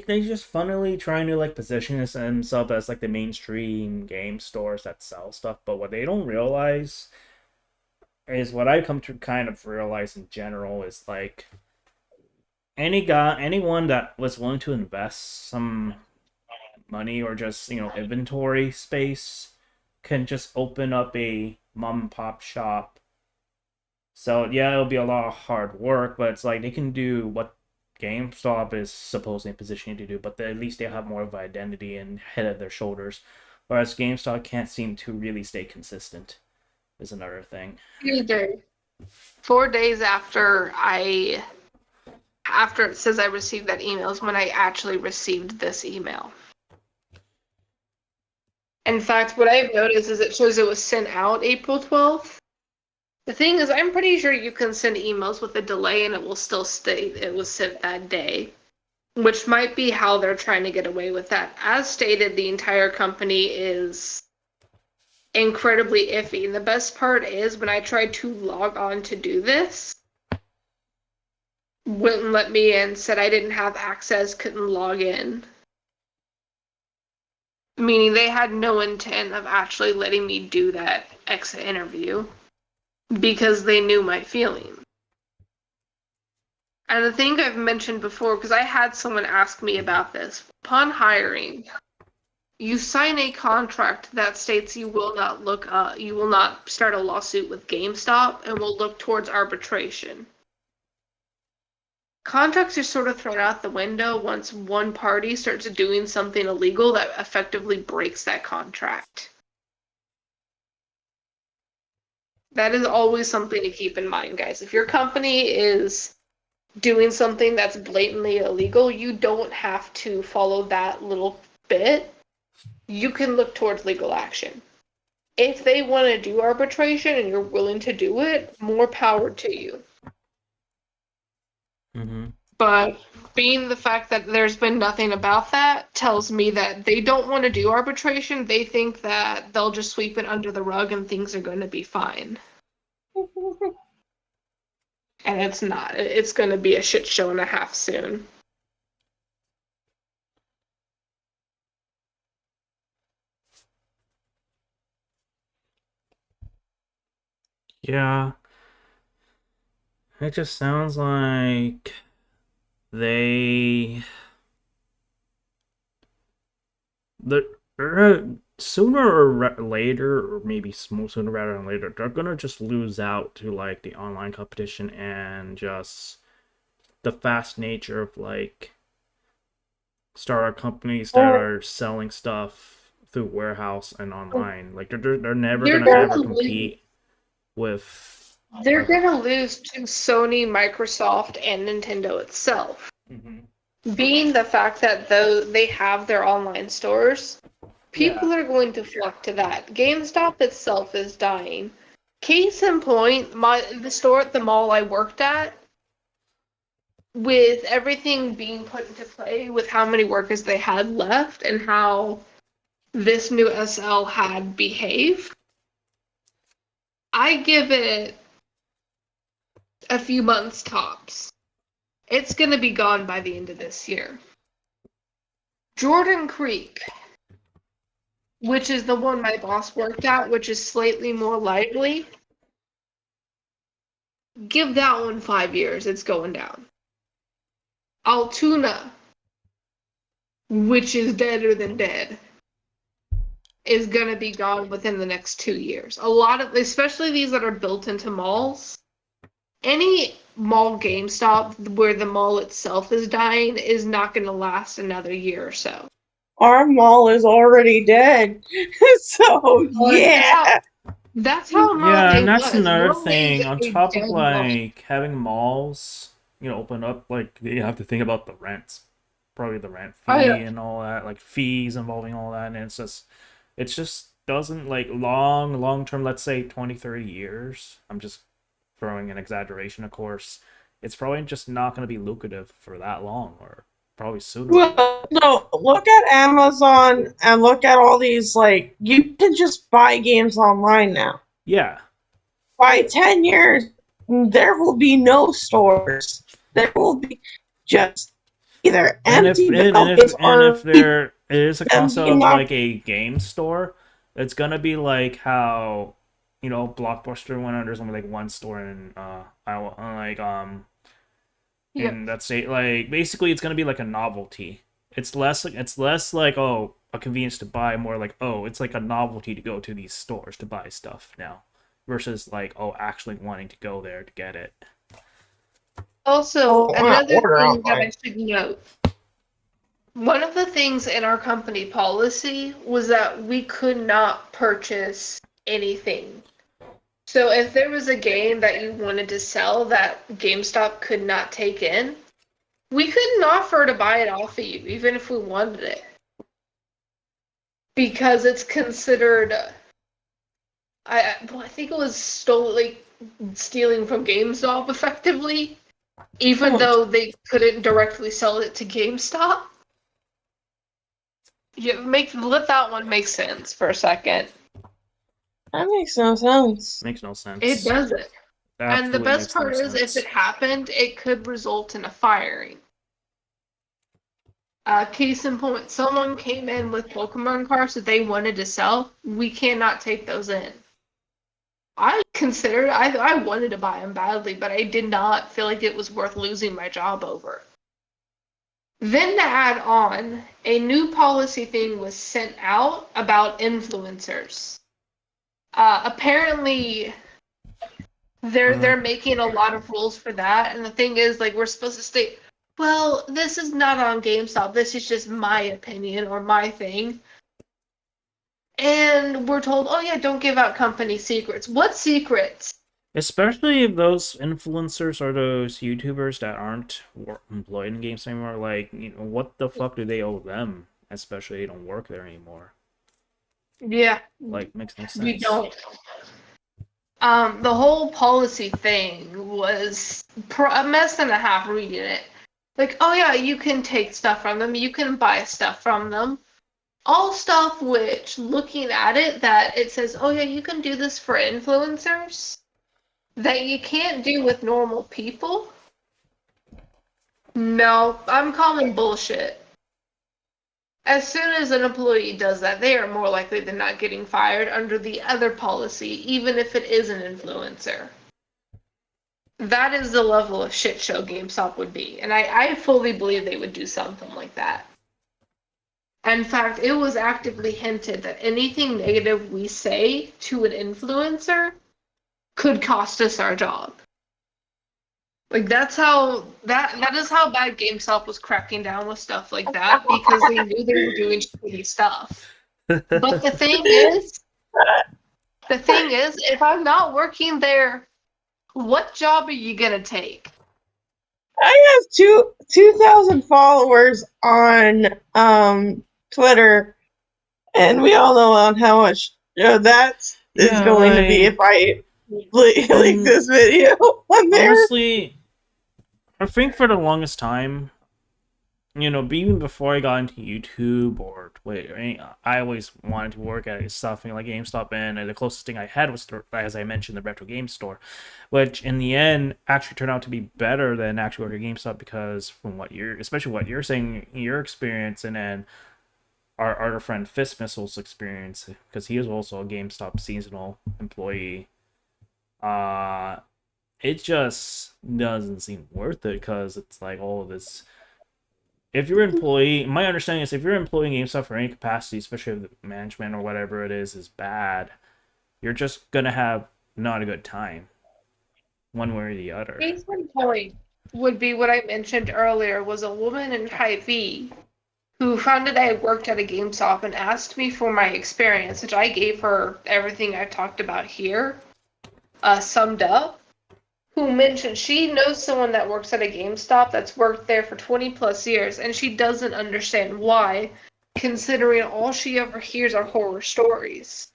they just funnily trying to like position themselves as like the mainstream game stores that sell stuff, but what they don't realize is what I come to kind of realize in general is like anyone that was willing to invest some money or just inventory space can just open up a mom and pop shop. So yeah, it'll be a lot of hard work, but it's like they can do what GameStop is supposedly positioning to do, but at least they have more of an identity and head of their shoulders. Whereas GameStop can't seem to really stay consistent is another thing. 4 days after it says I received that email is when I actually received this email. In fact, what I've noticed is it shows it was sent out April 12th. The thing is, I'm pretty sure you can send emails with a delay and it will still state it was sent that day, which might be how they're trying to get away with that. As stated, the entire company is incredibly iffy. And the best part is when I tried to log on to do this, wouldn't let me in, said I didn't have access, couldn't log in. Meaning they had no intent of actually letting me do that exit interview. because they knew my feelings. And the thing I've mentioned before, because I had someone ask me about this, upon hiring, you sign a contract that states you will not start a lawsuit with GameStop and will look towards arbitration. Contracts are sort of thrown out the window once one party starts doing something illegal that effectively breaks that contract. That is always something to keep in mind, guys. If your company is doing something that's blatantly illegal, you don't have to follow that little bit. You can look towards legal action. If they want to do arbitration and you're willing to do it, more power to you. Mm-hmm. But being the fact that there's been nothing about that tells me that they don't want to do arbitration. They think that they'll just sweep it under the rug and things are going to be fine. And it's not. It's going to be a shit show and a half soon. Yeah. It just sounds like they they're sooner or later, or maybe sooner rather than later, they're gonna just lose out to like the online competition and just the fast nature of like startup companies that are selling stuff through warehouse and online. Like they're never They're gonna ever gonna lose. compete with. They're gonna lose to Sony, Microsoft, and Nintendo itself. Mm-hmm. Being the fact that though they have their online stores, people are going to flock to that. GameStop itself is dying. Case in point, the store at the mall I worked at, with everything being put into play with how many workers they had left and how this new SL had behaved, I give it a few months tops. It's going to be gone by the end of this year. Jordan Creek, which is the one my boss worked at, which is slightly more lively, give that one 5 years. It's going down. Altoona, which is deader than dead, is going to be gone within the next 2 years. A lot of, especially these that are built into malls, any mall GameStop where the mall itself is dying is not going to last another year or so. Our mall is already dead. So, yeah. That's how Yeah, and Norway that's was. another Norway is thing. On a top of dead mall. like having malls, open up, like you have to think about the rents, probably the rent Oh, fee yeah. and all that, like fees involving all that, and it just doesn't like long term. Let's say 20, 30 years. I'm just throwing an exaggeration, of course. It's probably just not going to be lucrative for that long, or probably sooner than that. Well, no, look at Amazon and look at all these, like, you can just buy games online now. Yeah, By 10 years, there will be no stores. There will be just either and if empty and if buildings and if or there is a them concept being of off. like a game store, it's gonna be like how Blockbuster went under. There's only like one store in Iowa, Yep. in that state. Like basically, it's gonna be like a novelty. It's less like, oh, a convenience to buy, more like, oh, it's like a novelty to go to these stores to buy stuff now, versus like, oh, actually wanting to go there to get it. Also, Want to another order thing that I online. should note, one of the things in our company policy was that we could not purchase anything. So if there was a game that you wanted to sell that GameStop could not take in, we couldn't offer to buy it off of you, even if we wanted it. Because it's considered, I think it was stealing from GameStop effectively, even though they couldn't directly sell it to GameStop. Let that one make sense for a second. That makes no sense. Makes no sense. It doesn't. And the Absolutely best makes no part is, if sense. it happened, it could result in a firing. Case in point, someone came in with Pokemon cards that they wanted to sell. We cannot take those in. I wanted to buy them badly, but I did not feel like it was worth losing my job over. Then to add on, a new policy thing was sent out about influencers. Apparently, they're making a lot of rules for that, and the thing is, like, we're supposed to state, well, this is not on GameStop. This is just my opinion or my thing. And we're told, oh yeah, don't give out company secrets. What secrets? Especially if those influencers or those YouTubers that aren't employed in games anymore, like, what the fuck do they owe them? Especially they don't work there anymore. Yeah, Like, makes no sense. we don't. The whole policy thing was a mess and a half reading it. Like, oh yeah, you can take stuff from them, you can buy stuff from them. All stuff which, looking at it, that it says, oh yeah, you can do this for influencers, that you can't do with normal people. No, I'm calling bullshit. As soon as an employee does that, they are more likely than not getting fired under the other policy, even if it is an influencer. That is the level of shit show GameStop would be, and I fully believe they would do something like that. In fact, it was actively hinted that anything negative we say to an influencer could cost us our job. Like that is how bad GameStop was cracking down with stuff like that, because they knew they were doing shitty stuff. But the thing is, if I'm not working there, what job are you gonna take? I have 2,000 followers on Twitter, and we all know on how much that is going to be if I leak this video on there. Honestly, I think for the longest time, even before I got into YouTube or Twitter, I always wanted to work at something like GameStop, and the closest thing I had was, as I mentioned, the retro game store, which in the end actually turned out to be better than actually working at GameStop, because from especially what you're saying, your experience, and then our other friend Fist Missile's experience, because he was also a GameStop seasonal employee, it just doesn't seem worth it, because it's like all of this. If you're an employee, my understanding is if you're employing GameStop for any capacity, especially if the management or whatever it is bad, you're just gonna have not a good time, one way or the other. Case in point would be what I mentioned earlier, was a woman in Hy-Vee who found that I worked at a GameStop and asked me for my experience, which I gave her everything I've talked about here, summed up, who mentioned she knows someone that works at a GameStop that's worked there for 20 plus years, and she doesn't understand why, considering all she ever hears are horror stories.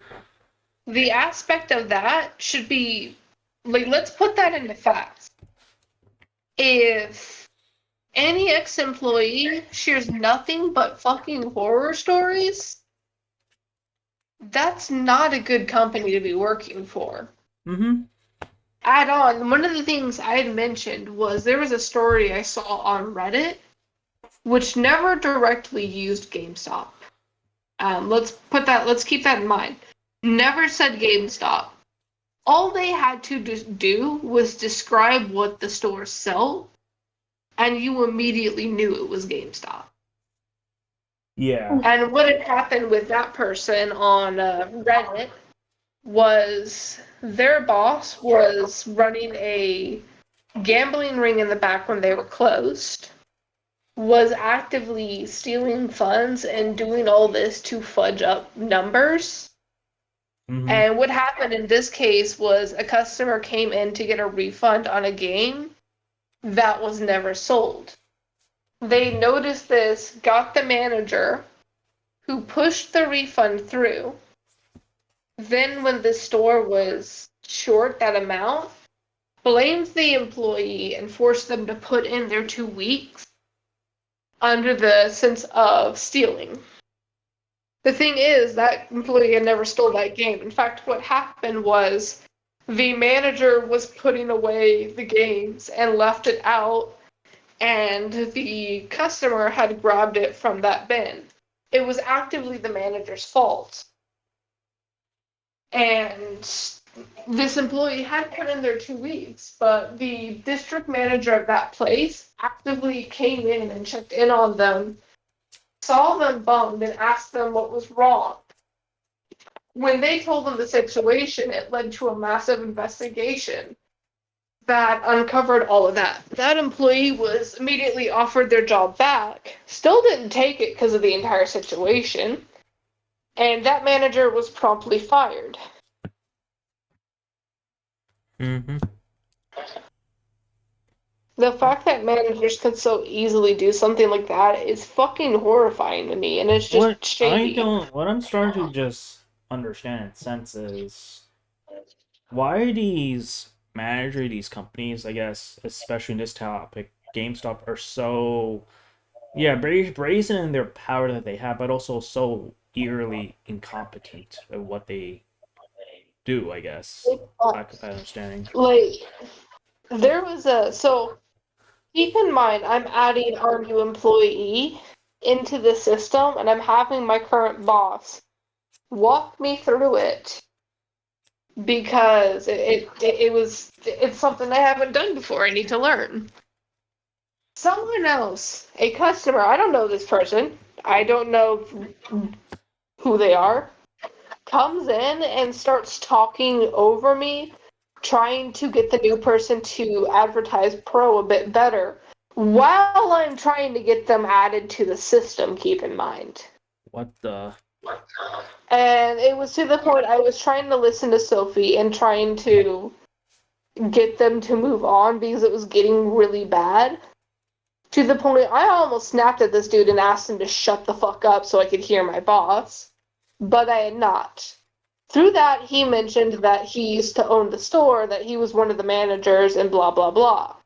The aspect of that should be, like, let's put that into facts. If any ex-employee shares nothing but fucking horror stories, that's not a good company to be working for. Mm-hmm. Add on, one of the things I had mentioned was there was a story I saw on Reddit which never directly used GameStop. Let's keep that in mind. Never said GameStop. All they had to do was describe what the stores sell, and you immediately knew it was GameStop. Yeah. And what had happened with that person on Reddit was their boss was running a gambling ring in the back when they were closed, was actively stealing funds and doing all this to fudge up numbers. Mm-hmm. And what happened in this case was a customer came in to get a refund on a game that was never sold. They noticed this, got the manager, who pushed the refund through. Then when the store was short that amount, blamed the employee and forced them to put in their 2 weeks under the sense of stealing. The thing is, that employee had never stole that game. In fact, what happened was the manager was putting away the games and left it out, and the customer had grabbed it from that bin. It was actively the manager's fault. And this employee had put in their 2 weeks, but the district manager of that place actively came in and checked in on them, saw them bummed, and asked them what was wrong. When they told them the situation, it led to a massive investigation that uncovered all of that. That employee was immediately offered their job back, still didn't take it because of the entire situation, and that manager was promptly fired. Mm-hmm. The fact that managers could so easily do something like that is fucking horrifying to me, and it's just shady. What I'm starting to just understand and sense is why these these companies, I guess, especially in this topic, GameStop, are so, yeah, brazen in their power that they have, but also so eerily incompetent at what they do, I guess. Lack of better understanding. Like, there was a. So, keep in mind, I'm adding our new employee into the system, and I'm having my current boss walk me through it because it's something I haven't done before. I need to learn. Someone else, a customer, I don't know this person. I don't know who they are. Comes in and starts talking over me, trying to get the new person to advertise Pro a bit better, while I'm trying to get them added to the system, keep in mind. What the? And it was to the point I was trying to listen to Sophie and trying to get them to move on because it was getting really bad. To the point I almost snapped at this dude and asked him to shut the fuck up so I could hear my boss. But I had not. Through that, he mentioned that he used to own the store, that he was one of the managers, and blah, blah, blah.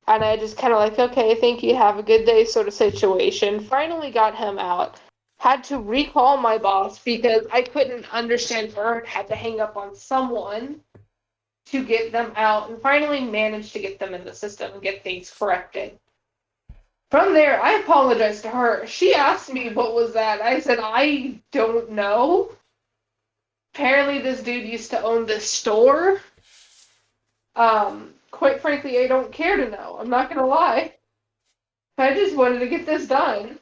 And I just kind of like, okay, thank you, have a good day sort of situation. Finally got him out. Had to recall my boss because I couldn't understand her, had to hang up on someone to get them out, and finally managed to get them in the system and get things corrected. From there, I apologized to her. She asked me what was that. I said, I don't know. Apparently, this dude used to own this store. Quite frankly, I don't care to know. I'm not gonna lie. I just wanted to get this done.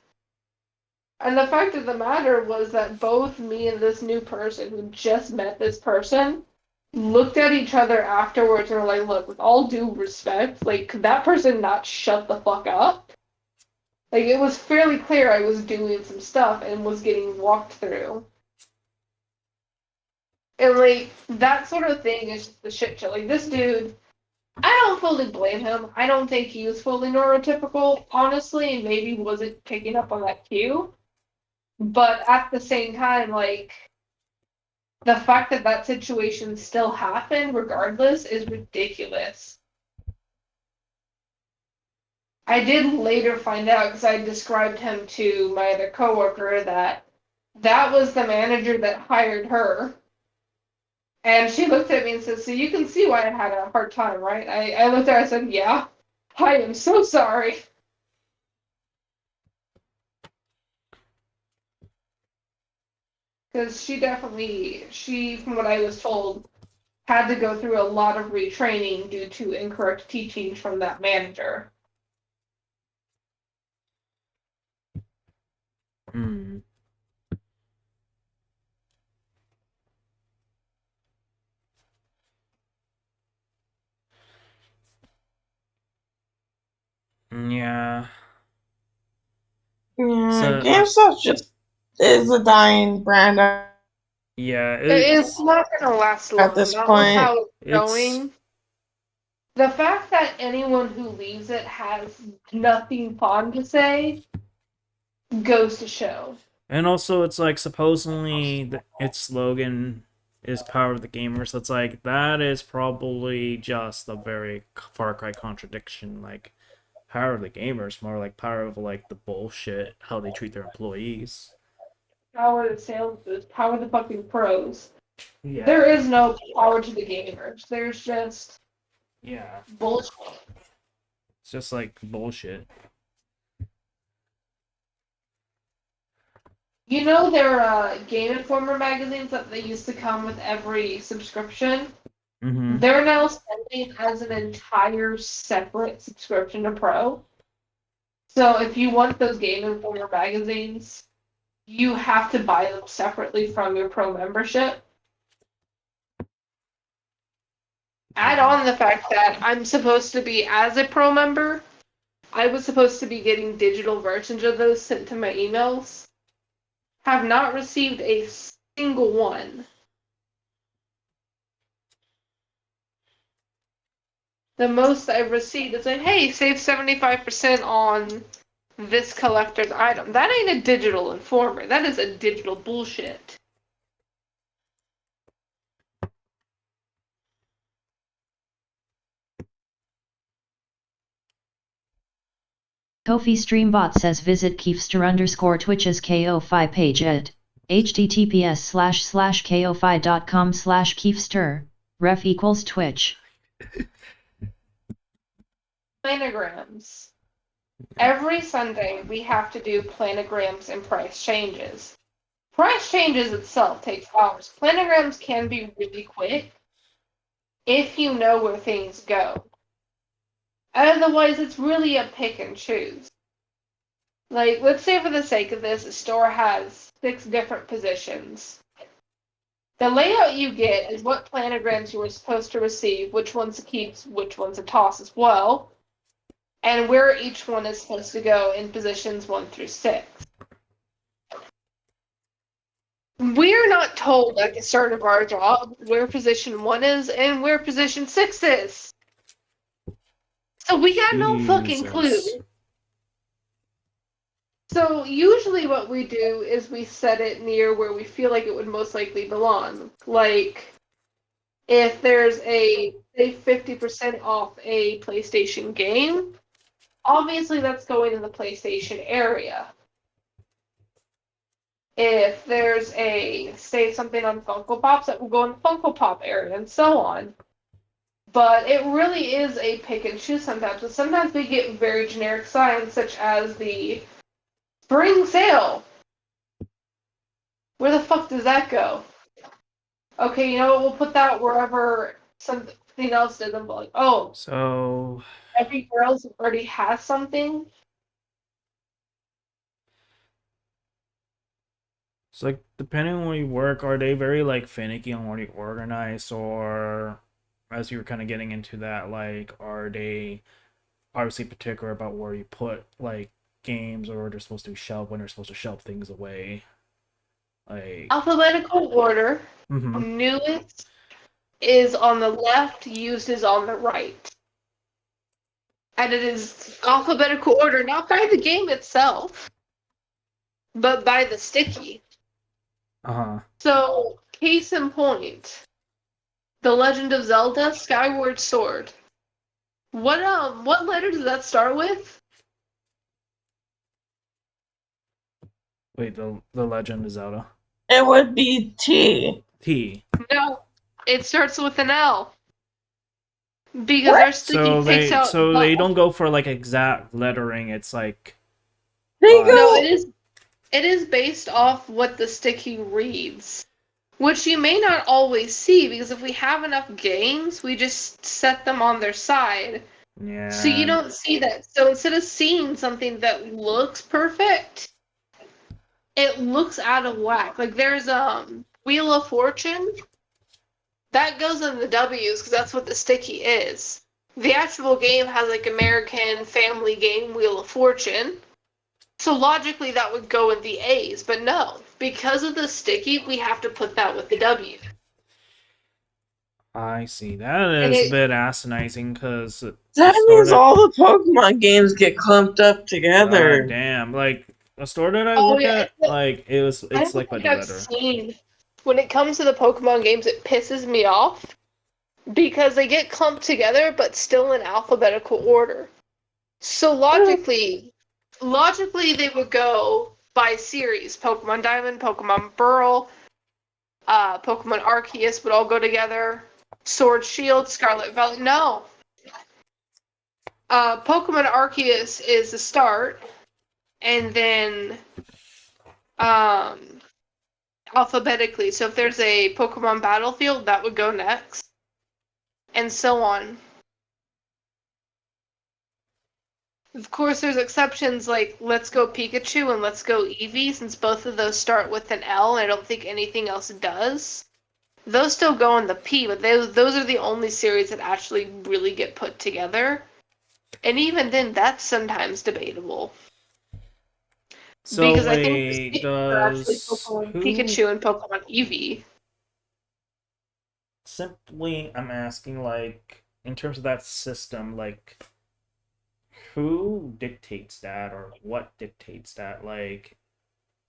And the fact of the matter was that both me and this new person who just met this person looked at each other afterwards and were like, look, with all due respect, like, could that person not shut the fuck up? Like, it was fairly clear I was doing some stuff and was getting walked through. And, like, that sort of thing is just the shit show. Like, this dude, I don't fully blame him. I don't think he was fully neurotypical, honestly, and maybe wasn't picking up on that cue. But at the same time, like, the fact that that situation still happened, regardless, is ridiculous. I did later find out because I described him to my other coworker that that was the manager that hired her. And she looked at me and said, so you can see why I had a hard time, right? I looked at her and said, yeah, I am so sorry. Because she, from what I was told, had to go through a lot of retraining due to incorrect teachings from that manager. Hmm. Yeah. Yeah, So, GameStop just is a dying brand yeah, It's not going to last at long, this not with point. how it's it's going. The fact that anyone who leaves it has nothing fond to say goes to show. and also it's like supposedly its slogan is power of the gamer, so it's like that is probably just a very Far Cry contradiction. Like power of the gamer is more like power of like the bullshit how they treat their employees. Power to sales boost, power to fucking pros. Yeah. There is no power to the gamers. There's just Yeah. bullshit. It's just like bullshit. You know their Game Informer magazines that they used to come with every subscription? Mm-hmm. They're now selling as an entire separate subscription to Pro. So if you want those Game Informer magazines, you have to buy them separately from your Pro membership. Add on the fact that I'm supposed to be, as a Pro member, I was supposed to be getting digital versions of those sent to my emails. Have not received a single one. The most I've received is like, hey, save 75% on this collector's item. That ain't a digital informer. That is a digital bullshit. Kofi Streambot says visit Kiefster_Twitch's KO5 page at https://ko5.com/Kiefster, ref equals Twitch. Planograms. Every Sunday we have to do planograms and price changes. Price changes itself takes hours. Planograms can be really quick if you know where things go. Otherwise, it's really a pick and choose. Like, let's say for the sake of this, a store has 6 different positions. The layout you get is what planograms you were supposed to receive, which ones to keep, which ones to toss as well, and where each one is supposed to go in positions 1 through 6. We're not told at the start of our job where position 1 is and where position 6 is. So we got no fucking clue. Jesus. So usually what we do is we set it near where we feel like it would most likely belong. Like, if there's a, say, 50% off a PlayStation game, obviously that's going in the PlayStation area. If there's a, say, something on Funko Pops, that will go in the Funko Pop area, and so on. But it really is a pick and choose sometimes. But sometimes we get very generic signs, such as the spring sale. Where the fuck does that go? Okay, you know what? We'll put that wherever something else did. And like, oh, So everywhere else already has something. it's like depending on where you work, are they very like finicky on what you organize, or as you were kind of getting into that, like are they obviously particular about where you put like games, or they're supposed to be shelved when they're supposed to shelve things away? Like, Alphabetical order. mm-hmm. Newest is on the left, used is on the right. And it is alphabetical order, not by the game itself, but by the sticky. Uh-huh. So, case in point, The Legend of Zelda Skyward Sword. What letter does that start with? Wait, the Legend of Zelda. It would be T. T. No, it starts with an L. Because What? our sticky takes out So they the. don't go for like exact lettering. It's like They uh, No, go. it is based off what the sticky reads. Which you may not always see, because if we have enough games, we just set them on their side. So you yeah. don't see that. So instead of seeing something that looks perfect, it looks out of whack. Like there's Wheel of Fortune. That goes in the W's because that's what the sticky is. The actual game has like American Family Game Wheel of Fortune. So logically that would go in the A's, but no. Because of the sticky, we have to put that with the W. I see. That And is a it bit asinizing because it That means started. all the Pokemon games get clumped up God together. damn! Like the store that I oh work yeah, at, like I it's don't like by think the I've letter. seen when it comes to the Pokemon games, it pisses me off because they get clumped together but still in alphabetical order. So logically they would go by series. Pokemon Diamond, Pokemon Pearl, Pokemon Arceus would all go together. Sword Shield, Scarlet Violet. No. Pokemon Arceus is the start, and then um, alphabetically. So if there's a Pokemon Battlefield, that would go next, and so on. Of course, there's exceptions like Let's Go Pikachu and Let's Go Eevee, since both of those start with an L, and I don't think anything else does. Those still go in the P, but those are the only series that actually really get put together. And even then, that's sometimes debatable. So Because I think the wait, series are actually does Pokemon who Pikachu and Pokemon Eevee. simply? I'm asking, like, in terms of that system, like, who dictates that, or what dictates that? Like,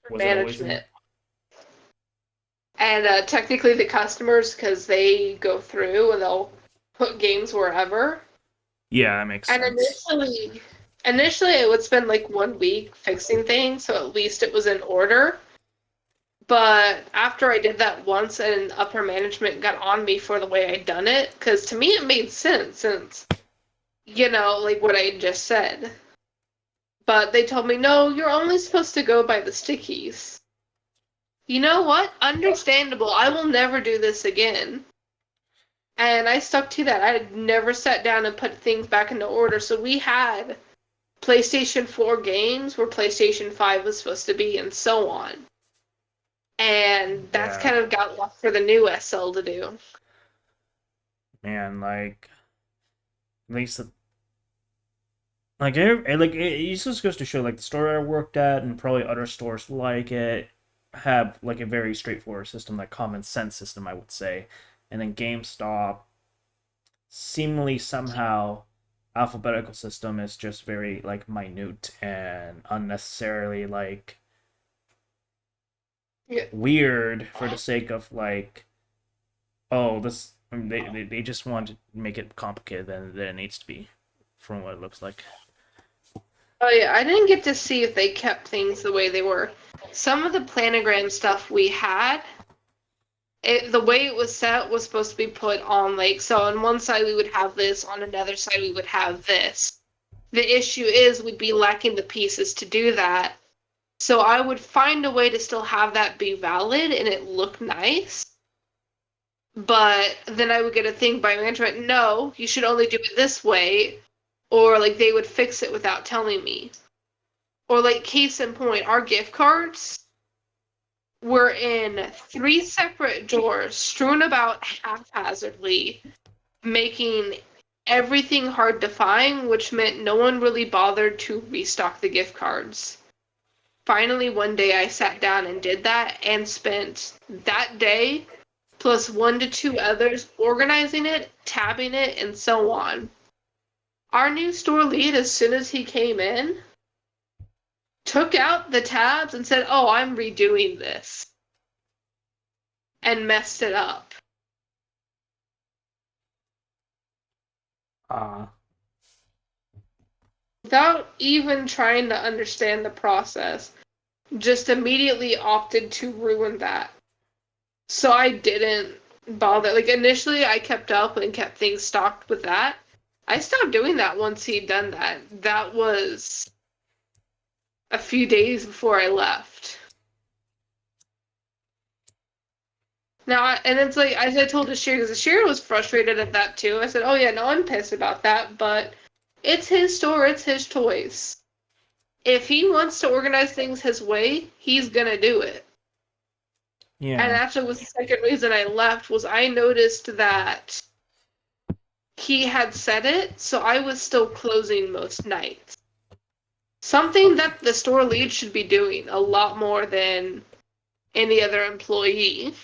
was it always in? Management. And technically the customers, because they go through and they'll put games wherever. Yeah, that makes And sense. initially I would spend like 1 week fixing things, so at least it was in order. But after I did that once and upper management got on me for the way I'd done it, because to me it made sense since, like what I just said. But they told me, no, you're only supposed to go by the stickies. You know what? Understandable. I will never do this again. And I stuck to that. I had never sat down and put things back into order. So we had PlayStation 4 games where PlayStation 5 was supposed to be, and so on. And that's Yeah, kind of got left for the new SL to do. man, like, at least like it just goes to show, like, the store I worked at and probably other stores like it have like a very straightforward system, like common sense system, I would say. And then GameStop, seemingly somehow, alphabetical system is just very like minute and unnecessarily like Yeah. weird for the sake of like, oh, this, they just want to make it complicated than it needs to be, from what it looks like. Oh yeah, I didn't get to see if they kept things the way they were. Some of the planogram stuff we had, the way it was set was supposed to be put on like, so on one side we would have this, on another side we would have this. The issue is we'd be lacking the pieces to do that. So I would find a way to still have that be valid and it look nice. But then I would get a thing by management, no, you should only do it this way. Or like they would fix it without telling me. Or like case in point, our gift cards were in 3 separate drawers strewn about haphazardly, making everything hard to find, which meant no one really bothered to restock the gift cards. Finally, one day I sat down and did that and spent that day plus 1 to 2 others organizing it, tabbing it, and so on. Our new store lead, as soon as he came in, took out the tabs and said, "Oh, I'm redoing this," and messed it up. Uh Without even trying to understand the process, just immediately opted to ruin that. So I didn't bother. Like initially I kept up and kept things stocked with that. I stopped doing that once he'd done that. That was a few days before I left. Now, and it's like, as I told Ashir, because Ashir was frustrated at that too. I said, oh yeah, no, I'm pissed about that, but it's his store, it's his choice. If he wants to organize things his way, he's gonna do it. And yeah. actually was the second reason I left was I noticed that he had said it, so I was still closing most nights. Something that the store lead should be doing a lot more than any other employee.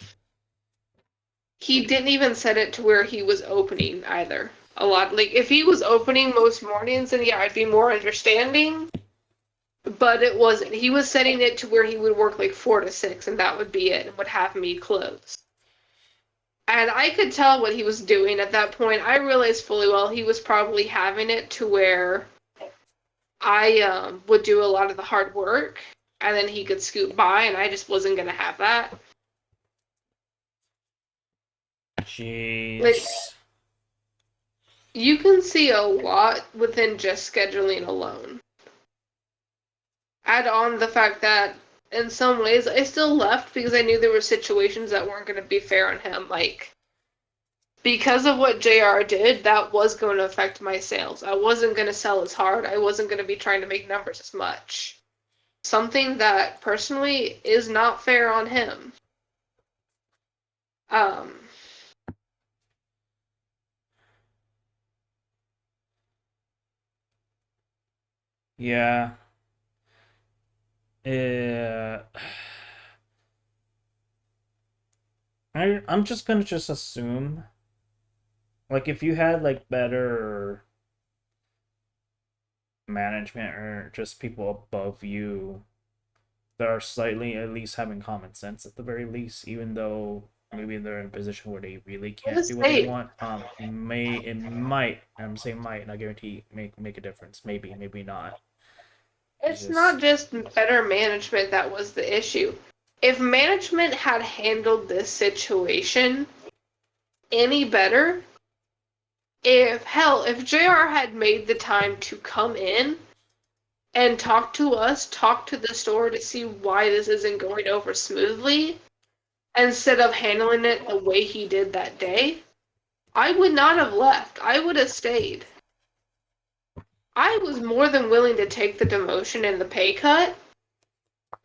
He didn't even set it to where he was opening either. A lot, like if he was opening most mornings, then yeah, I'd be more understanding. But it wasn't. He was setting it to where he would work like 4 to 6, and that would be it, and would have me close. And I could tell what he was doing at that point. I realized fully well he was probably having it to where I would do a lot of the hard work, and then he could scoot by, and I just wasn't gonna have that. Like Jeez. you can see a lot within just scheduling alone. Add on the fact that in some ways. I still left because I knew there were situations that weren't going to be fair on him. Like, because of what JR did, that was going to affect my sales. I wasn't going to sell as hard. I wasn't going to be trying to make numbers as much. Something that personally is not fair on him. Um, Yeah. Uh, I'm just gonna just assume, like, if you had like better management or just people above you that are slightly at least having common sense at the very least, even though maybe they're in a position where they really what can't is do what they safe? want, it might, I'm saying might, not guarantee, make a difference. Maybe, maybe not. It's It's not just. just better management that was the issue. If management had handled this situation any better, if JR had made the time to come in and talk to us, talk to the store to see why this isn't going over smoothly, instead of handling it the way he did that day, I would not have left. I would have stayed. I was more than willing to take the demotion and the pay cut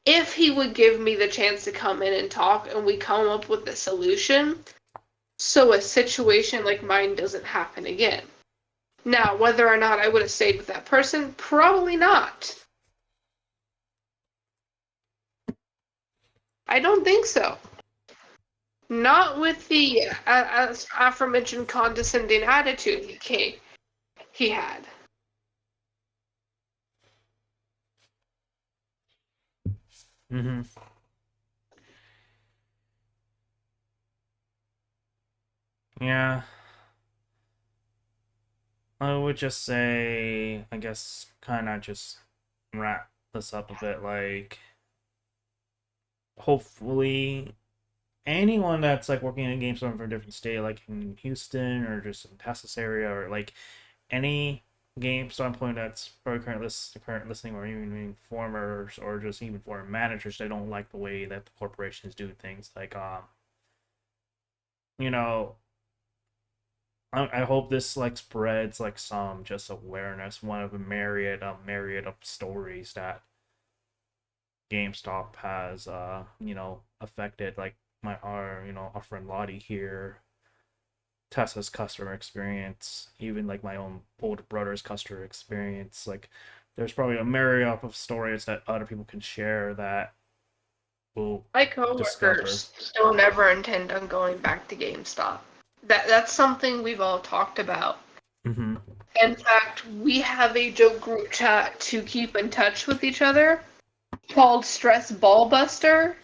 if he would give me the chance to come in and talk and we come up with a solution so a situation like mine doesn't happen again. Now, whether or not I would have stayed with that person, probably not. I don't think so. Not with the as aforementioned condescending attitude he had. Hmm. Yeah. I would just say, I guess, kind of just wrap this up a bit. Like, hopefully, anyone that's like working in GameStop from a different state, like in Houston or just in Texas area, or like any GameStop employee that's probably current listening, or even former or just even former managers that don't like the way that the corporations do things. Like, you know, I hope this like spreads like some just awareness. One of a myriad of stories that GameStop has affected, like our friend Lottie here, Tessa's customer experience, even like my own older brother's customer experience. Like, there's probably a myriad of stories that other people can share that we'll My discover. coworkers don't ever intend on going back to GameStop. That's something we've all talked about. Mm-hmm. In fact, we have a joke group chat to keep in touch with each other called Stress Ball Buster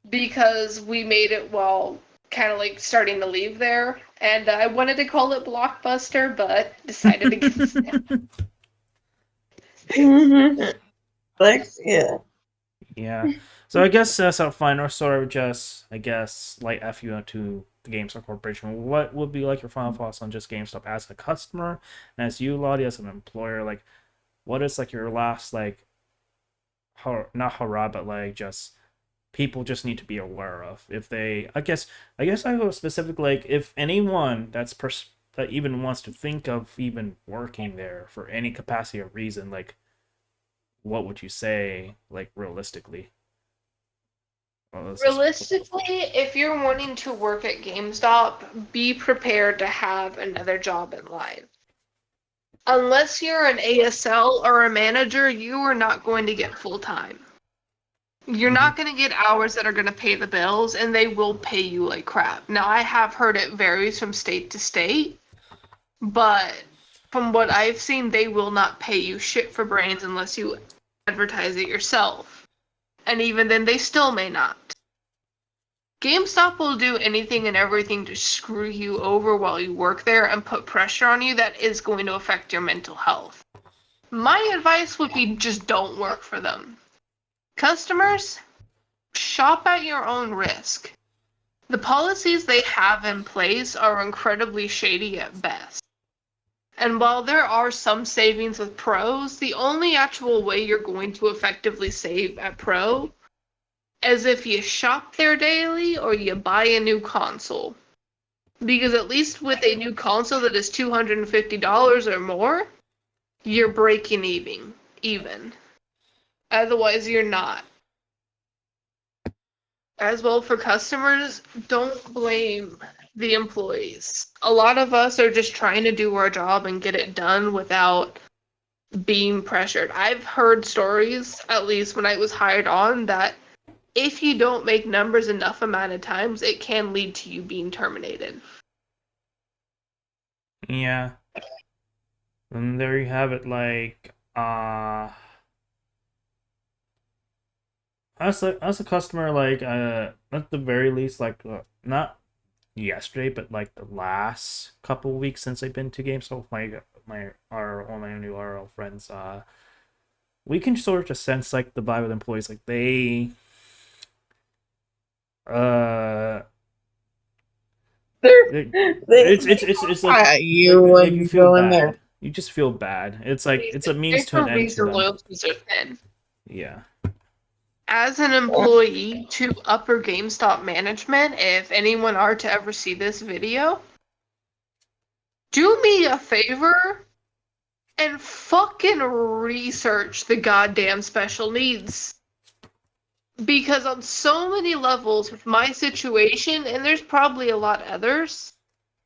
because we made it while kind of like starting to leave there. And I wanted to call it Blockbuster, but decided against it. Like, yeah. Yeah. So I guess that's our final sort of just, I guess, like F you to the GameStop Corporation. What would be like your final thoughts on just GameStop as a customer and as you, Lottie, as an employer? Like, what is like your last like, not hurrah, but like just people just need to be aware of if they, I guess I go specific, like if anyone that even wants to think of even working there for any capacity or reason, like what would you say, like realistically? Well, this is. Realistically, if you're wanting to work at GameStop, be prepared to have another job in life. Unless you're an ASL or a manager, you are not going to get full time. You're Mhm. not going to get hours that are going to pay the bills, and they will pay you like crap. Now, I have heard it varies from state to state, but from what I've seen, they will not pay you shit for brains unless you advertise it yourself. And even then, they still may not. GameStop will do anything and everything to screw you over while you work there and put pressure on you that is going to affect your mental health. My advice would be just don't work for them. Customers, shop at your own risk. The policies they have in place are incredibly shady at best. And while there are some savings with pros, the only actual way you're going to effectively save at pro as if you shop there daily or you buy a new console. Because at least with a new console that is $250 or more, you're breaking even. Otherwise, you're not. As well, for customers, don't blame the employees. A lot of us are just trying to do our job and get it done without being pressured. I've heard stories, at least when I was hired on, that if you don't make numbers enough amount of times, it can lead to you being terminated. Yeah. And there you have it. Like, as a customer, like, at the very least, like, not yesterday, but like the last couple weeks since I've been to GameStop, all my new RL friends, we can sort of just sense like the vibe of the employees, like uh, They're, they, they it's at like you when you you feel go in there. bad. You just feel bad. It's like it's a means There's to an a end to reason them. loyalties are thin. Yeah. As an employee to upper GameStop management, if anyone are to ever see this video, do me a favor and fucking research the goddamn special needs. Because on so many levels with my situation, and there's probably a lot others,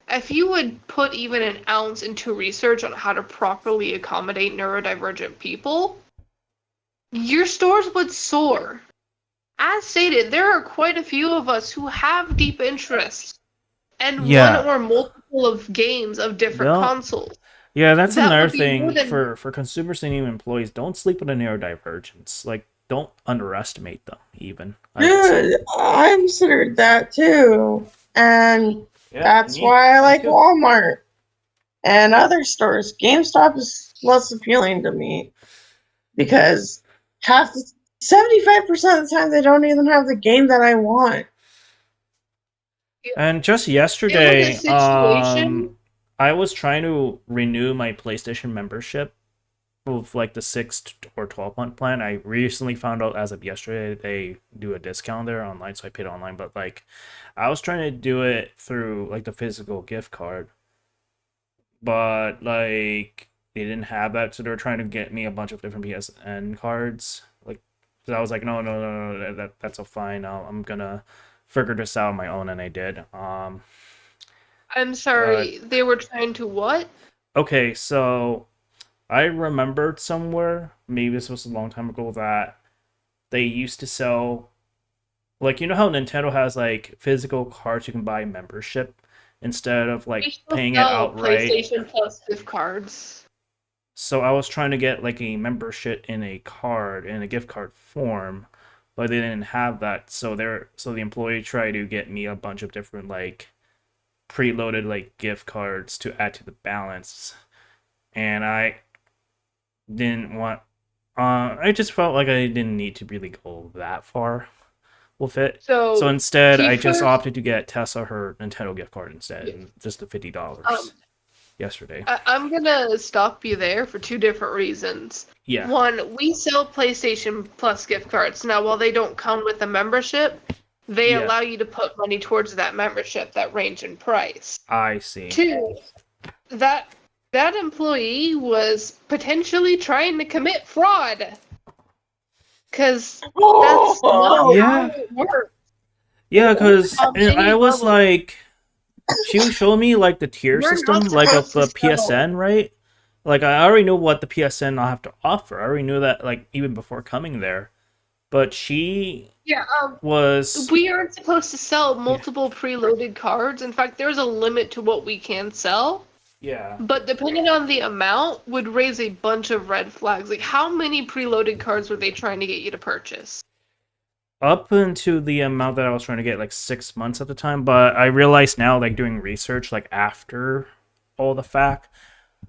if you would put even an ounce into research on how to properly accommodate neurodivergent people, your stores would soar. As stated, there are quite a few of us who have deep interests and one Yeah. or multiple of games of different They'll consoles. Yeah, that's That another would be more thing than for consumers and even employees. Don't sleep with the neurodivergence. Like, don't underestimate them. Even I would say. Good. I considered that too. And Yeah, that's why I me like too. Walmart and other stores. GameStop is less appealing to me because half the 75% of the time they don't even have the game that I want. And just it was a yesterday, situation. I was trying to renew my PlayStation membership with like the 6 or 12 month plan. I recently found out as of yesterday they do a discount there online, so I paid online. But like, I was trying to do it through like the physical gift card, but like they didn't have that, so they were trying to get me a bunch of different PSN cards. Like, so I was like, no, no, no, no, that's a fine. I'm gonna figure this out on my own, and I did. I'm Uh, sorry, they were trying to what? okay, so I remembered somewhere, maybe this was a long time ago, that they used to sell, like, you know how Nintendo has like physical cards you can buy membership instead of They like still paying it sell outright. PlayStation Plus gift cards. So I was trying to get like a membership in a card in a gift card form, but they didn't have that. So the employee tried to get me a bunch of different like preloaded like gift cards to add to the balance, and I didn't want. I just felt like I didn't need to really go that far with it. So So, instead, I just Kiefer, opted to get Tessa her Nintendo gift card instead, yeah, and just the um, $50 yesterday. I'm gonna stop you there for two different reasons. Yeah, One, we sell PlayStation Plus gift cards. Now, while they don't come with a membership, they yeah, allow you to put money towards that membership that range in price. I see. Two, that that employee was potentially trying to commit fraud because that's not Oh, how Yeah, it works yeah, because on I any was level. like, she was showing me like the tier You're not system, like of supposed to the sell. PSN, right? Like I already knew what the PSN I have to offer. I already knew that like even before coming there. But she Yeah, was, we aren't supposed to sell yeah, multiple preloaded cards. In fact, there's a limit to what we can sell. yeah. But depending on the amount, would raise a bunch of red flags. Like, how many preloaded cards were they trying to get you to purchase? Up into the amount that I was trying to get, like 6 months at the time. But I realized now, like doing research, like after all the fact,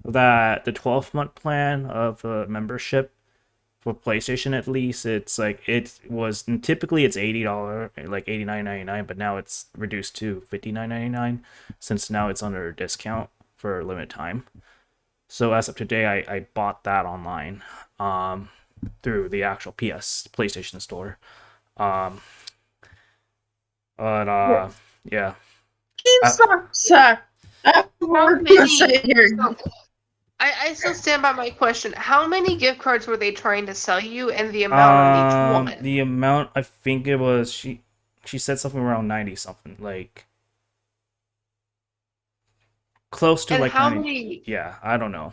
that the 12-month plan of the membership for PlayStation, at least, it's like it was typically it's $80, like 89.99, but now it's reduced to 59.99 since now it's under a discount for a limited time. So as of today, I bought that online, through the actual PS PlayStation store. Um, but yeah. GameStop suck. I have How more to many? say here. So, I still stand by my question. How many gift cards were they trying to sell you, and the amount on each one? The amount, I think it was she said something around 90 something, like close to And like how 90. many? Yeah, I don't know.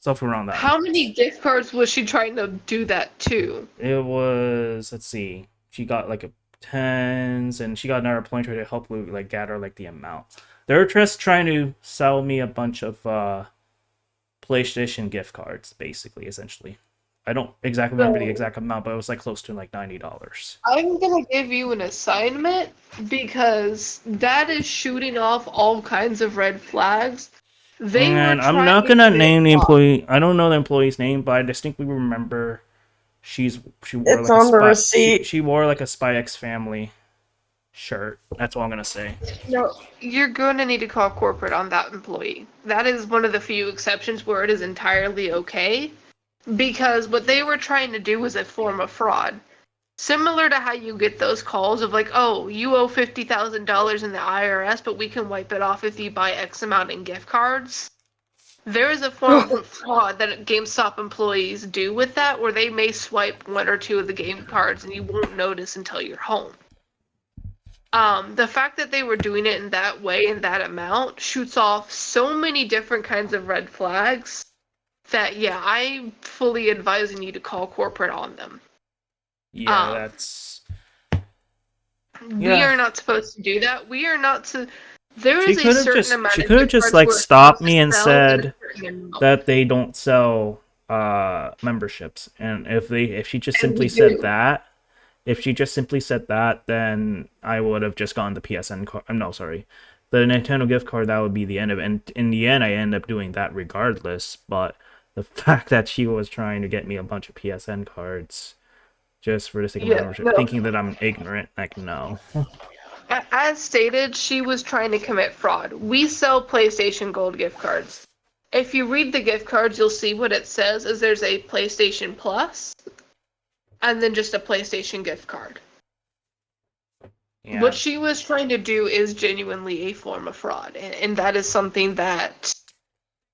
Something around that. How many gift cards was she trying to do that to? It was, let's see. She got like a tens, and she got another pointer to help like gather like the amount. They're just trying to sell me a bunch of PlayStation gift cards, basically, essentially. I don't exactly remember the So exact amount, but it was like close to like $90. I'm gonna give you an assignment because that is shooting off all kinds of red flags. They were And I'm trying not to gonna commit name the fraud. employee. I don't know the employee's name, but I distinctly remember she wore It's like a on the spy. receipt. She wore like a Spy X Family shirt. That's all I'm gonna say. No, you're going to need to call corporate on that employee. That is one of the few exceptions where it is entirely okay because what they were trying to do was a form of fraud. Similar to how you get those calls of like, oh, you owe $50,000 in the IRS, but we can wipe it off if you buy X amount in gift cards. There is a form of fraud that GameStop employees do with that where they may swipe one or two of the game cards and you won't notice until you're home. The fact that they were doing it in that way and that amount shoots off so many different kinds of red flags that yeah, I'm fully advising you to call corporate on them. Yeah, Um, that's we yeah. are not supposed to do that. We are not to. There She is a could have certain just amount she of could have gift just cards like we're stopped supposed to me and sell in a said certain amount, that they don't sell memberships, and if she just and simply we said do. that, if she just simply said that, then I would have just gone the PSN card. I'm no, sorry, the Nintendo gift card. That would be the end of it. And in the end, I end up doing that regardless. But the fact that she was trying to get me a bunch of PSN cards just for the sake of Yeah, membership, no. thinking that I'm ignorant, like no. As stated, she was trying to commit fraud. We sell PlayStation Gold gift cards. If you read the gift cards, you'll see what it says is there's a PlayStation Plus and then just a PlayStation gift card. What Yeah. she was trying to do is genuinely a form of fraud, and that is something that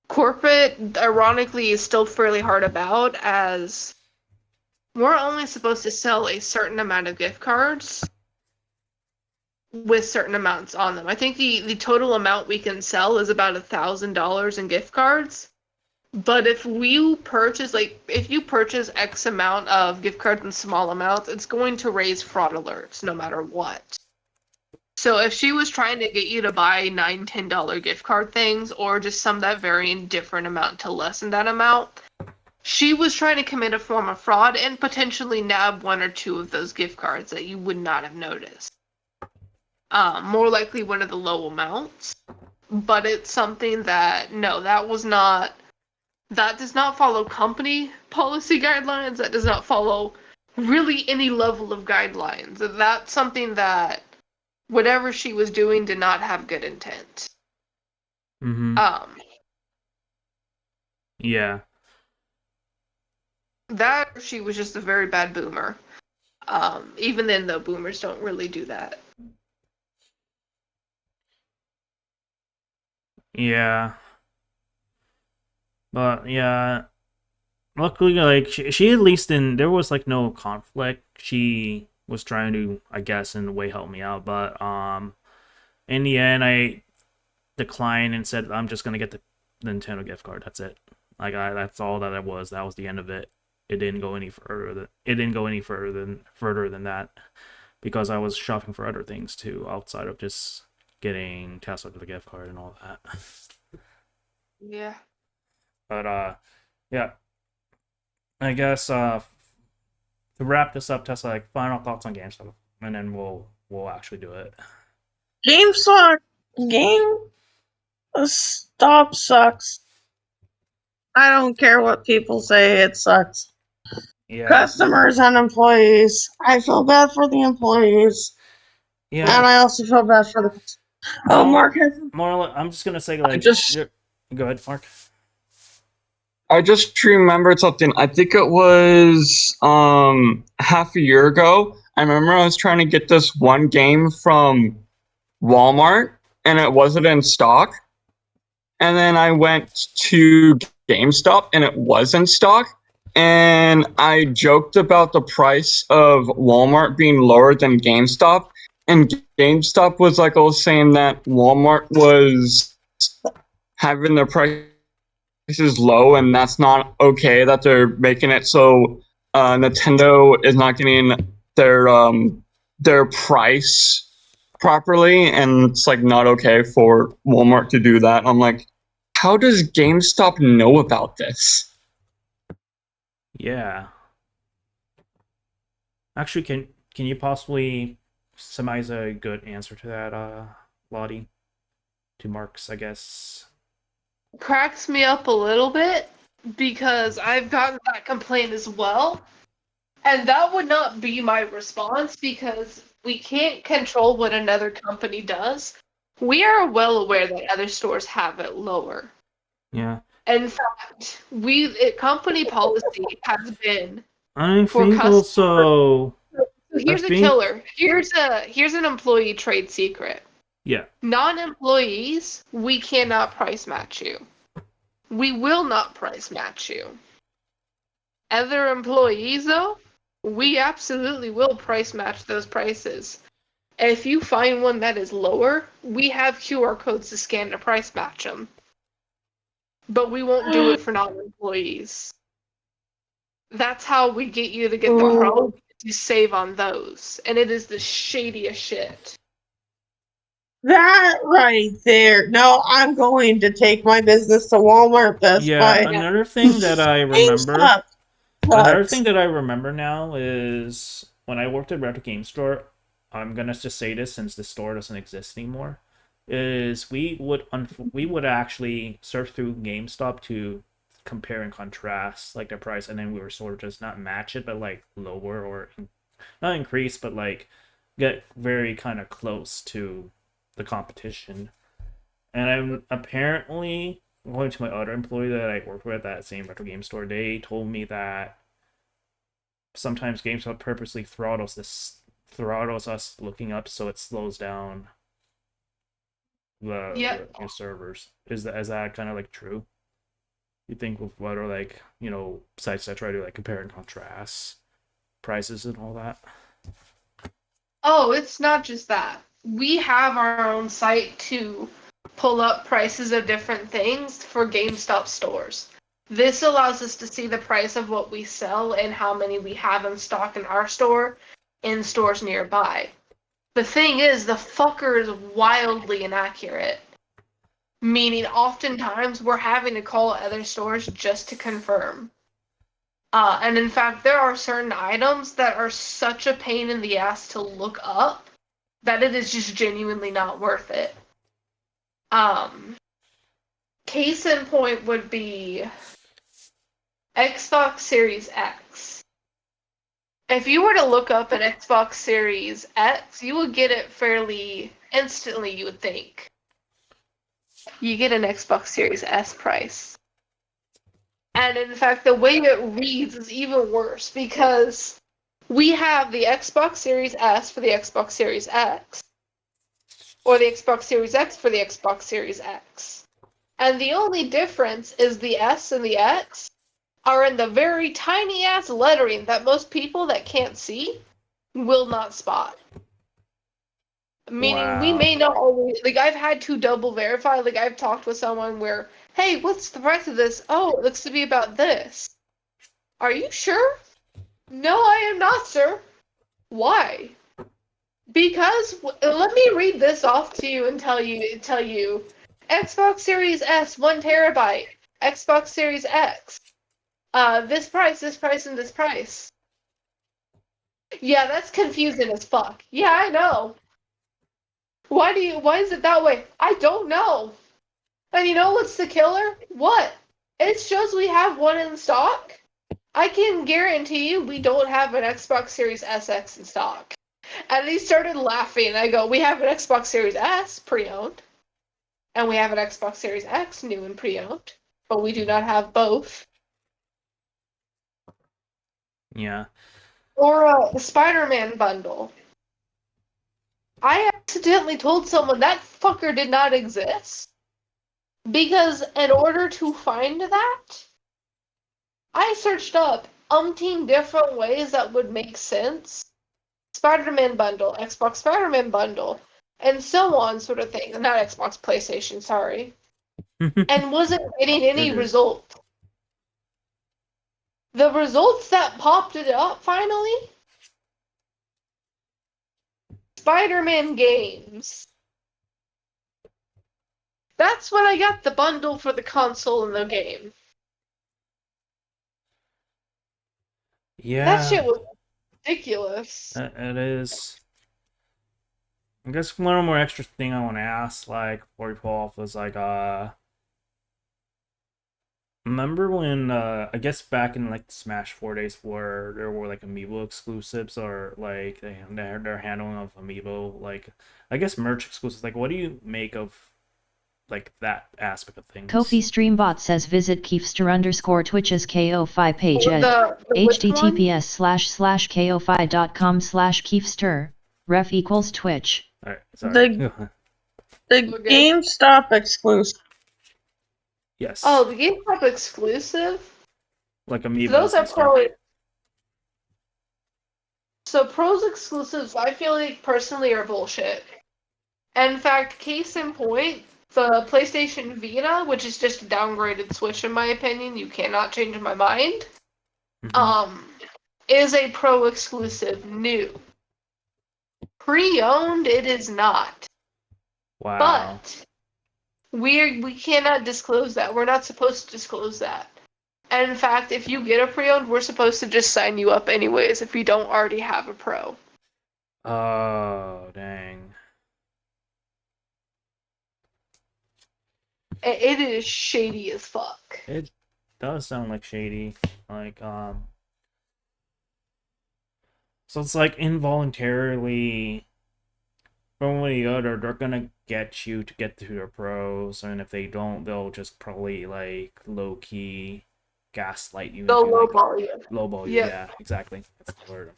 corporate, ironically, is still fairly hard about, as we're only supposed to sell a certain amount of gift cards with certain amounts on them. I think the total amount we can sell is about $1,000 in gift cards. But if we purchase, like, if you purchase X amount of gift cards in small amounts, it's going to raise fraud alerts no matter what. So if she was trying to get you to buy $9, $10 gift card things, or just some that vary in different amount to lessen that amount, she was trying to commit a form of fraud and potentially nab one or two of those gift cards that you would not have noticed. More likely one of the low amounts, but it's something that no, that does not follow company policy guidelines. That does not follow really any level of guidelines. That's something that whatever she was doing did not have good intent. Mm-hmm. Um, Yeah. that she was just a very bad boomer. Even then, though, boomers don't really do that. Yeah. But yeah, luckily, like she at least in there was like no conflict. She was trying to, I guess, in a way help me out, but in the end, I declined and said I'm just gonna get the Nintendo gift card. That's it. Like that's all that it was. That was the end of it. It didn't go any further. It didn't go any further than that because I was shopping for other things too outside of just getting Tesla to the gift card and all that. Yeah. But yeah, I guess to wrap this up, Tesla, like final thoughts on GameStop, and then we'll actually do it. GameStop Stop sucks. I don't care what people say, it sucks. Yeah, Customers and employees. I feel bad for the employees. yeah. And I also feel bad for the Oh, Mark has I'm just gonna say I like, just go ahead, Mark. I just remembered something. I think it was half a year ago. I remember I was trying to get this one game from Walmart and it wasn't in stock. And then I went to GameStop and it was in stock. And I joked about the price of Walmart being lower than GameStop. And GameStop was like, I was saying that Walmart was having their prices low, and that's not okay. That they're making it so Nintendo is not getting their price properly, and it's like not okay for Walmart to do that. I'm like, how does GameStop know about this? Yeah. Actually, can you possibly surmise a good answer to that, Lottie? To Mark's, I guess. Cracks me up a little bit because I've gotten that complaint as well. And that would not be my response because we can't control what another company does. We are well aware that other stores have it lower. Yeah. In fact, company policy has been I for think customers. also. So I here's a think. killer. Here's an employee trade secret. Yeah. Non-employees, we cannot price match you. We will not price match you. Other employees, though, we absolutely will price match those prices. And if you find one that is lower, we have QR codes to scan to price match them. But we won't do it for non-employees. That's how we get you to get the pro to save on those. And it is the shadiest shit. That right there. No, I'm going to take my business to Walmart, Best Yeah. Buy. Another thing that I remember. GameStop Another sucks. thing that I remember now is when I worked at Retro Game Store. I'm gonna just say this since the store doesn't exist anymore. Is we would actually surf through GameStop to compare and contrast like their price, and then we were sort of just not match it, but like lower or not increase, but like get very kind of close to the competition. And I'm apparently going to my other employee that I worked with at that same retro game store. They told me that sometimes GameStop purposely throttles us looking up so it slows down the servers. Is that kind of like true? You think with what are like sites that try to like compare and contrast prices and all that? Oh, it's not just that. We have our own site to pull up prices of different things for GameStop stores. This allows us to see the price of what we sell and how many we have in stock in our store in stores nearby. The thing is, the fucker is wildly inaccurate. Meaning, oftentimes, we're having to call other stores just to confirm. And in fact, there are certain items that are such a pain in the ass to look up that it is just genuinely not worth it. Case in point would be Xbox Series X. If you were to look up an Xbox Series X, you would get it fairly instantly, you would think. You get an Xbox Series S price. And in fact, the way it reads is even worse because we have the Xbox Series S for the Xbox Series X, or the Xbox Series X for the Xbox Series X. And the only difference is the S and the X are in the very tiny ass lettering that most people that can't see will not spot. Meaning we Wow. may not always, like, I've had to double verify, like I've talked with someone where, hey, what's the price of this? Oh, it looks to be about this. Are you sure? No, I am not, sir. Why? Because let me read this off to you and tell you Xbox Series S 1 TB, Xbox Series X, this price, and this price. Yeah, that's confusing as fuck. Yeah, I know. Why is it that way? I don't know. And you know what's the killer? What? It shows we have one in stock. I can guarantee you we don't have an Xbox Series SX in stock. And he started laughing. I go, we have an Xbox Series S pre-owned. And we have an Xbox Series X new and pre-owned. But we do not have both. Yeah. or a Spider-Man bundle. I accidentally told someone that fucker did not exist because in order to find that, I searched up umpteen different ways that would make sense. Spider-Man bundle, Xbox Spider-Man bundle, and so on sort of thing. Not Xbox, PlayStation, sorry. And wasn't getting any result. The results that popped it up finally? Spider-Man games. That's when I got the bundle for the console and the game. Yeah. That shit was ridiculous. It is. I guess one more extra thing I want to ask, like, before we pull off was, like, remember when, I guess back in, like, the Smash 4 days where there were, like, Amiibo exclusives, or, like, their handling of Amiibo, like, I guess merch exclusives, like, what do you make of, like, that aspect of things? Kofi Streambot says visit Kiefster_Twitch's KO5 page at https://ko5.com/Kiefster, ref equals Twitch. Alright, sorry. The GameStop exclusive. Yes. Oh, the GameStop exclusive? Like Amiibos. Those are and stuff. probably. So pros exclusives, I feel like personally are bullshit. And in fact, case in point, the PlayStation Vita, which is just a downgraded Switch in my opinion, you cannot change my mind. Is a pro exclusive new. Pre-owned, it is not. Wow. But we cannot disclose that. We're not supposed to disclose that. And in fact, if you get a pre-owned, we're supposed to just sign you up anyways if you don't already have a pro. Oh, dang. It is shady as fuck. It does sound like shady. Like, so it's like involuntarily, from one or the other, they're gonna get you to get to their pros, and if they don't, they'll just probably, like, low-key gaslight you. They'll into, like, lowball you. Lowball you, yeah, exactly. That's the word.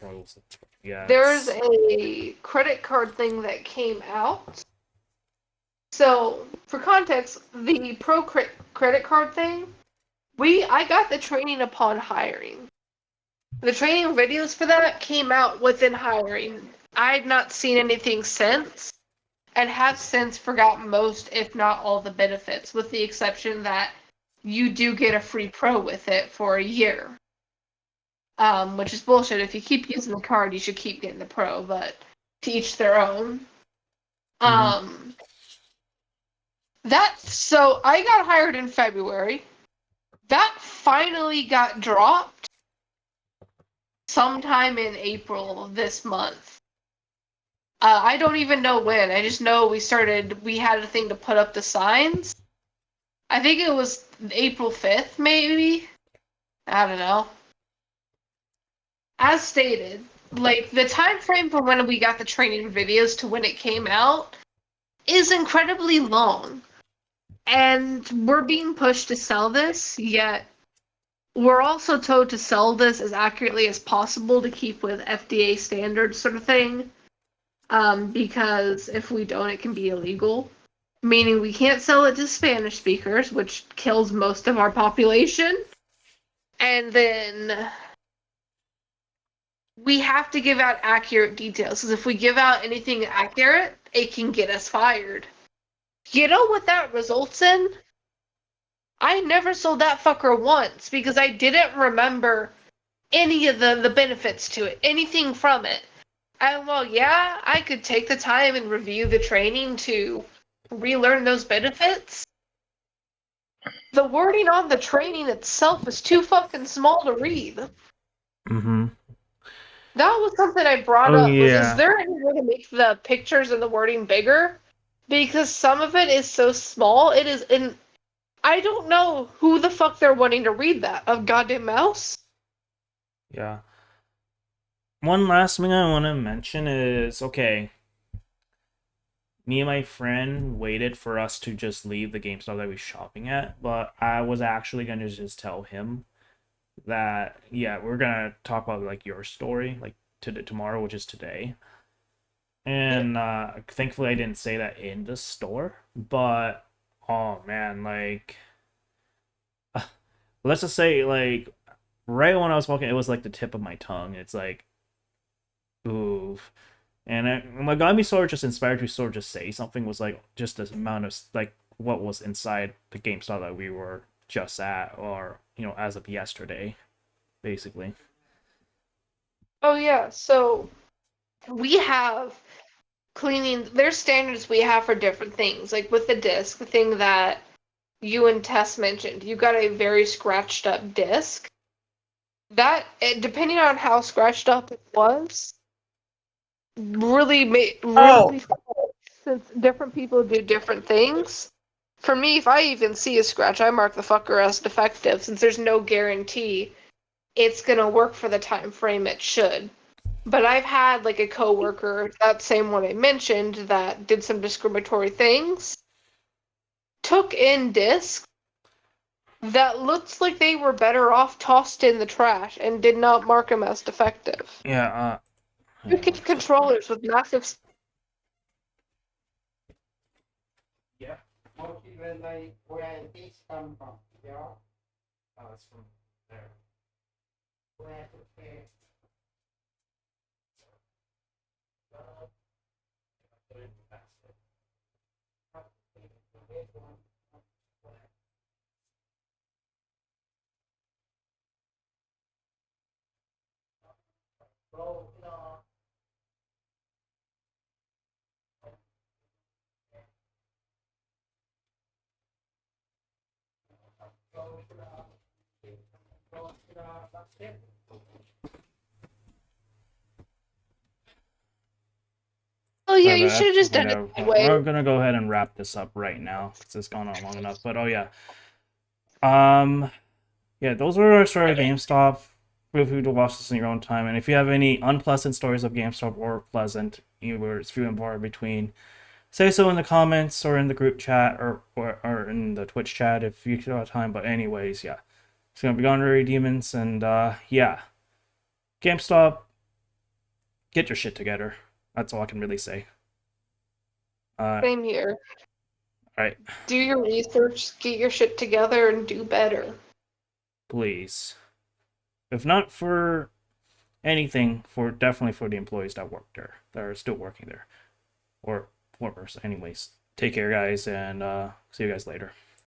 Yeah. There's a credit card thing that came out. So, for context, the pro credit card thing, I got the training upon hiring. The training videos for that came out within hiring. I had not seen anything since, and have since forgotten most, if not all, the benefits, with the exception that you do get a free pro with it for a year. Which is bullshit. If you keep using the card, you should keep getting the pro, but to each their own. So I got hired in February. That finally got dropped sometime in April of this month. I don't even know when. I just know we had a thing to put up the signs. I think it was April 5th, maybe? I don't know. As stated, like, the time frame from when we got the training videos to when it came out is incredibly long. And we're being pushed to sell this, yet we're also told to sell this as accurately as possible to keep with FDA standards sort of thing. Because if we don't, it can be illegal. Meaning we can't sell it to Spanish speakers, which kills most of our population. And then we have to give out accurate details, because if we give out anything accurate, it can get us fired. You know what that results in? I never sold that fucker once, because I didn't remember any of the benefits to it, anything from it. And well, yeah, I could take the time and review the training to relearn those benefits. The wording on the training itself is too fucking small to read. That was something I brought up. Is there any way to make the pictures and the wording bigger? Because some of it is so small, it is in. I don't know who the fuck they're wanting to read that. A goddamn mouse? Yeah. One last thing I want to mention is, okay, me and my friend waited for us to just leave the GameStop that we were shopping at, but I was actually going to just tell him that yeah, we're gonna talk about like your story, like tomorrow, which is today. And thankfully I didn't say that in the store, but oh man, like let's just say like right when I was walking, it was like the tip of my tongue. It's like, ooh. And what got me sort of just inspired to sort of just say something was like just the amount of like what was inside the GameStop that we were just at, or as of yesterday, basically. Oh yeah, so we have cleaning. There's standards we have for different things. Like with the disc, the thing that you and Tess mentioned, you got a very scratched up disc. Depending on how scratched up it was, Oh, really, since different people do different things. For me, if I even see a scratch, I mark the fucker as defective, since there's no guarantee it's gonna work for the time frame it should. But I've had like a coworker, that same one I mentioned, that did some discriminatory things, took in discs that looked like they were better off tossed in the trash and did not mark them as defective. Yeah. You get controllers with massive. Yeah. Even like where these come from, yeah. Oh, it's from there. Where okay. Oh yeah, Sorry you about should that. have just done it that way. We're gonna go ahead and wrap this up right now because it's gone on long enough. But oh yeah, um, yeah, those were our story of GameStop. Feel free to watch this in your own time. And if you have any unpleasant stories of GameStop or pleasant, where it's few and far between, say so in the comments or in the group chat or in the Twitch chat if you have time. But anyways, yeah, it's gonna be Honorary Demons, and yeah, GameStop, get your shit together. That's all I can really say. Same here. All right, Do your research, get your shit together, and do better. please. If not for anything, for definitely for the employees that work there, that are still working there, or workers. Anyways, take care, guys, and see you guys later.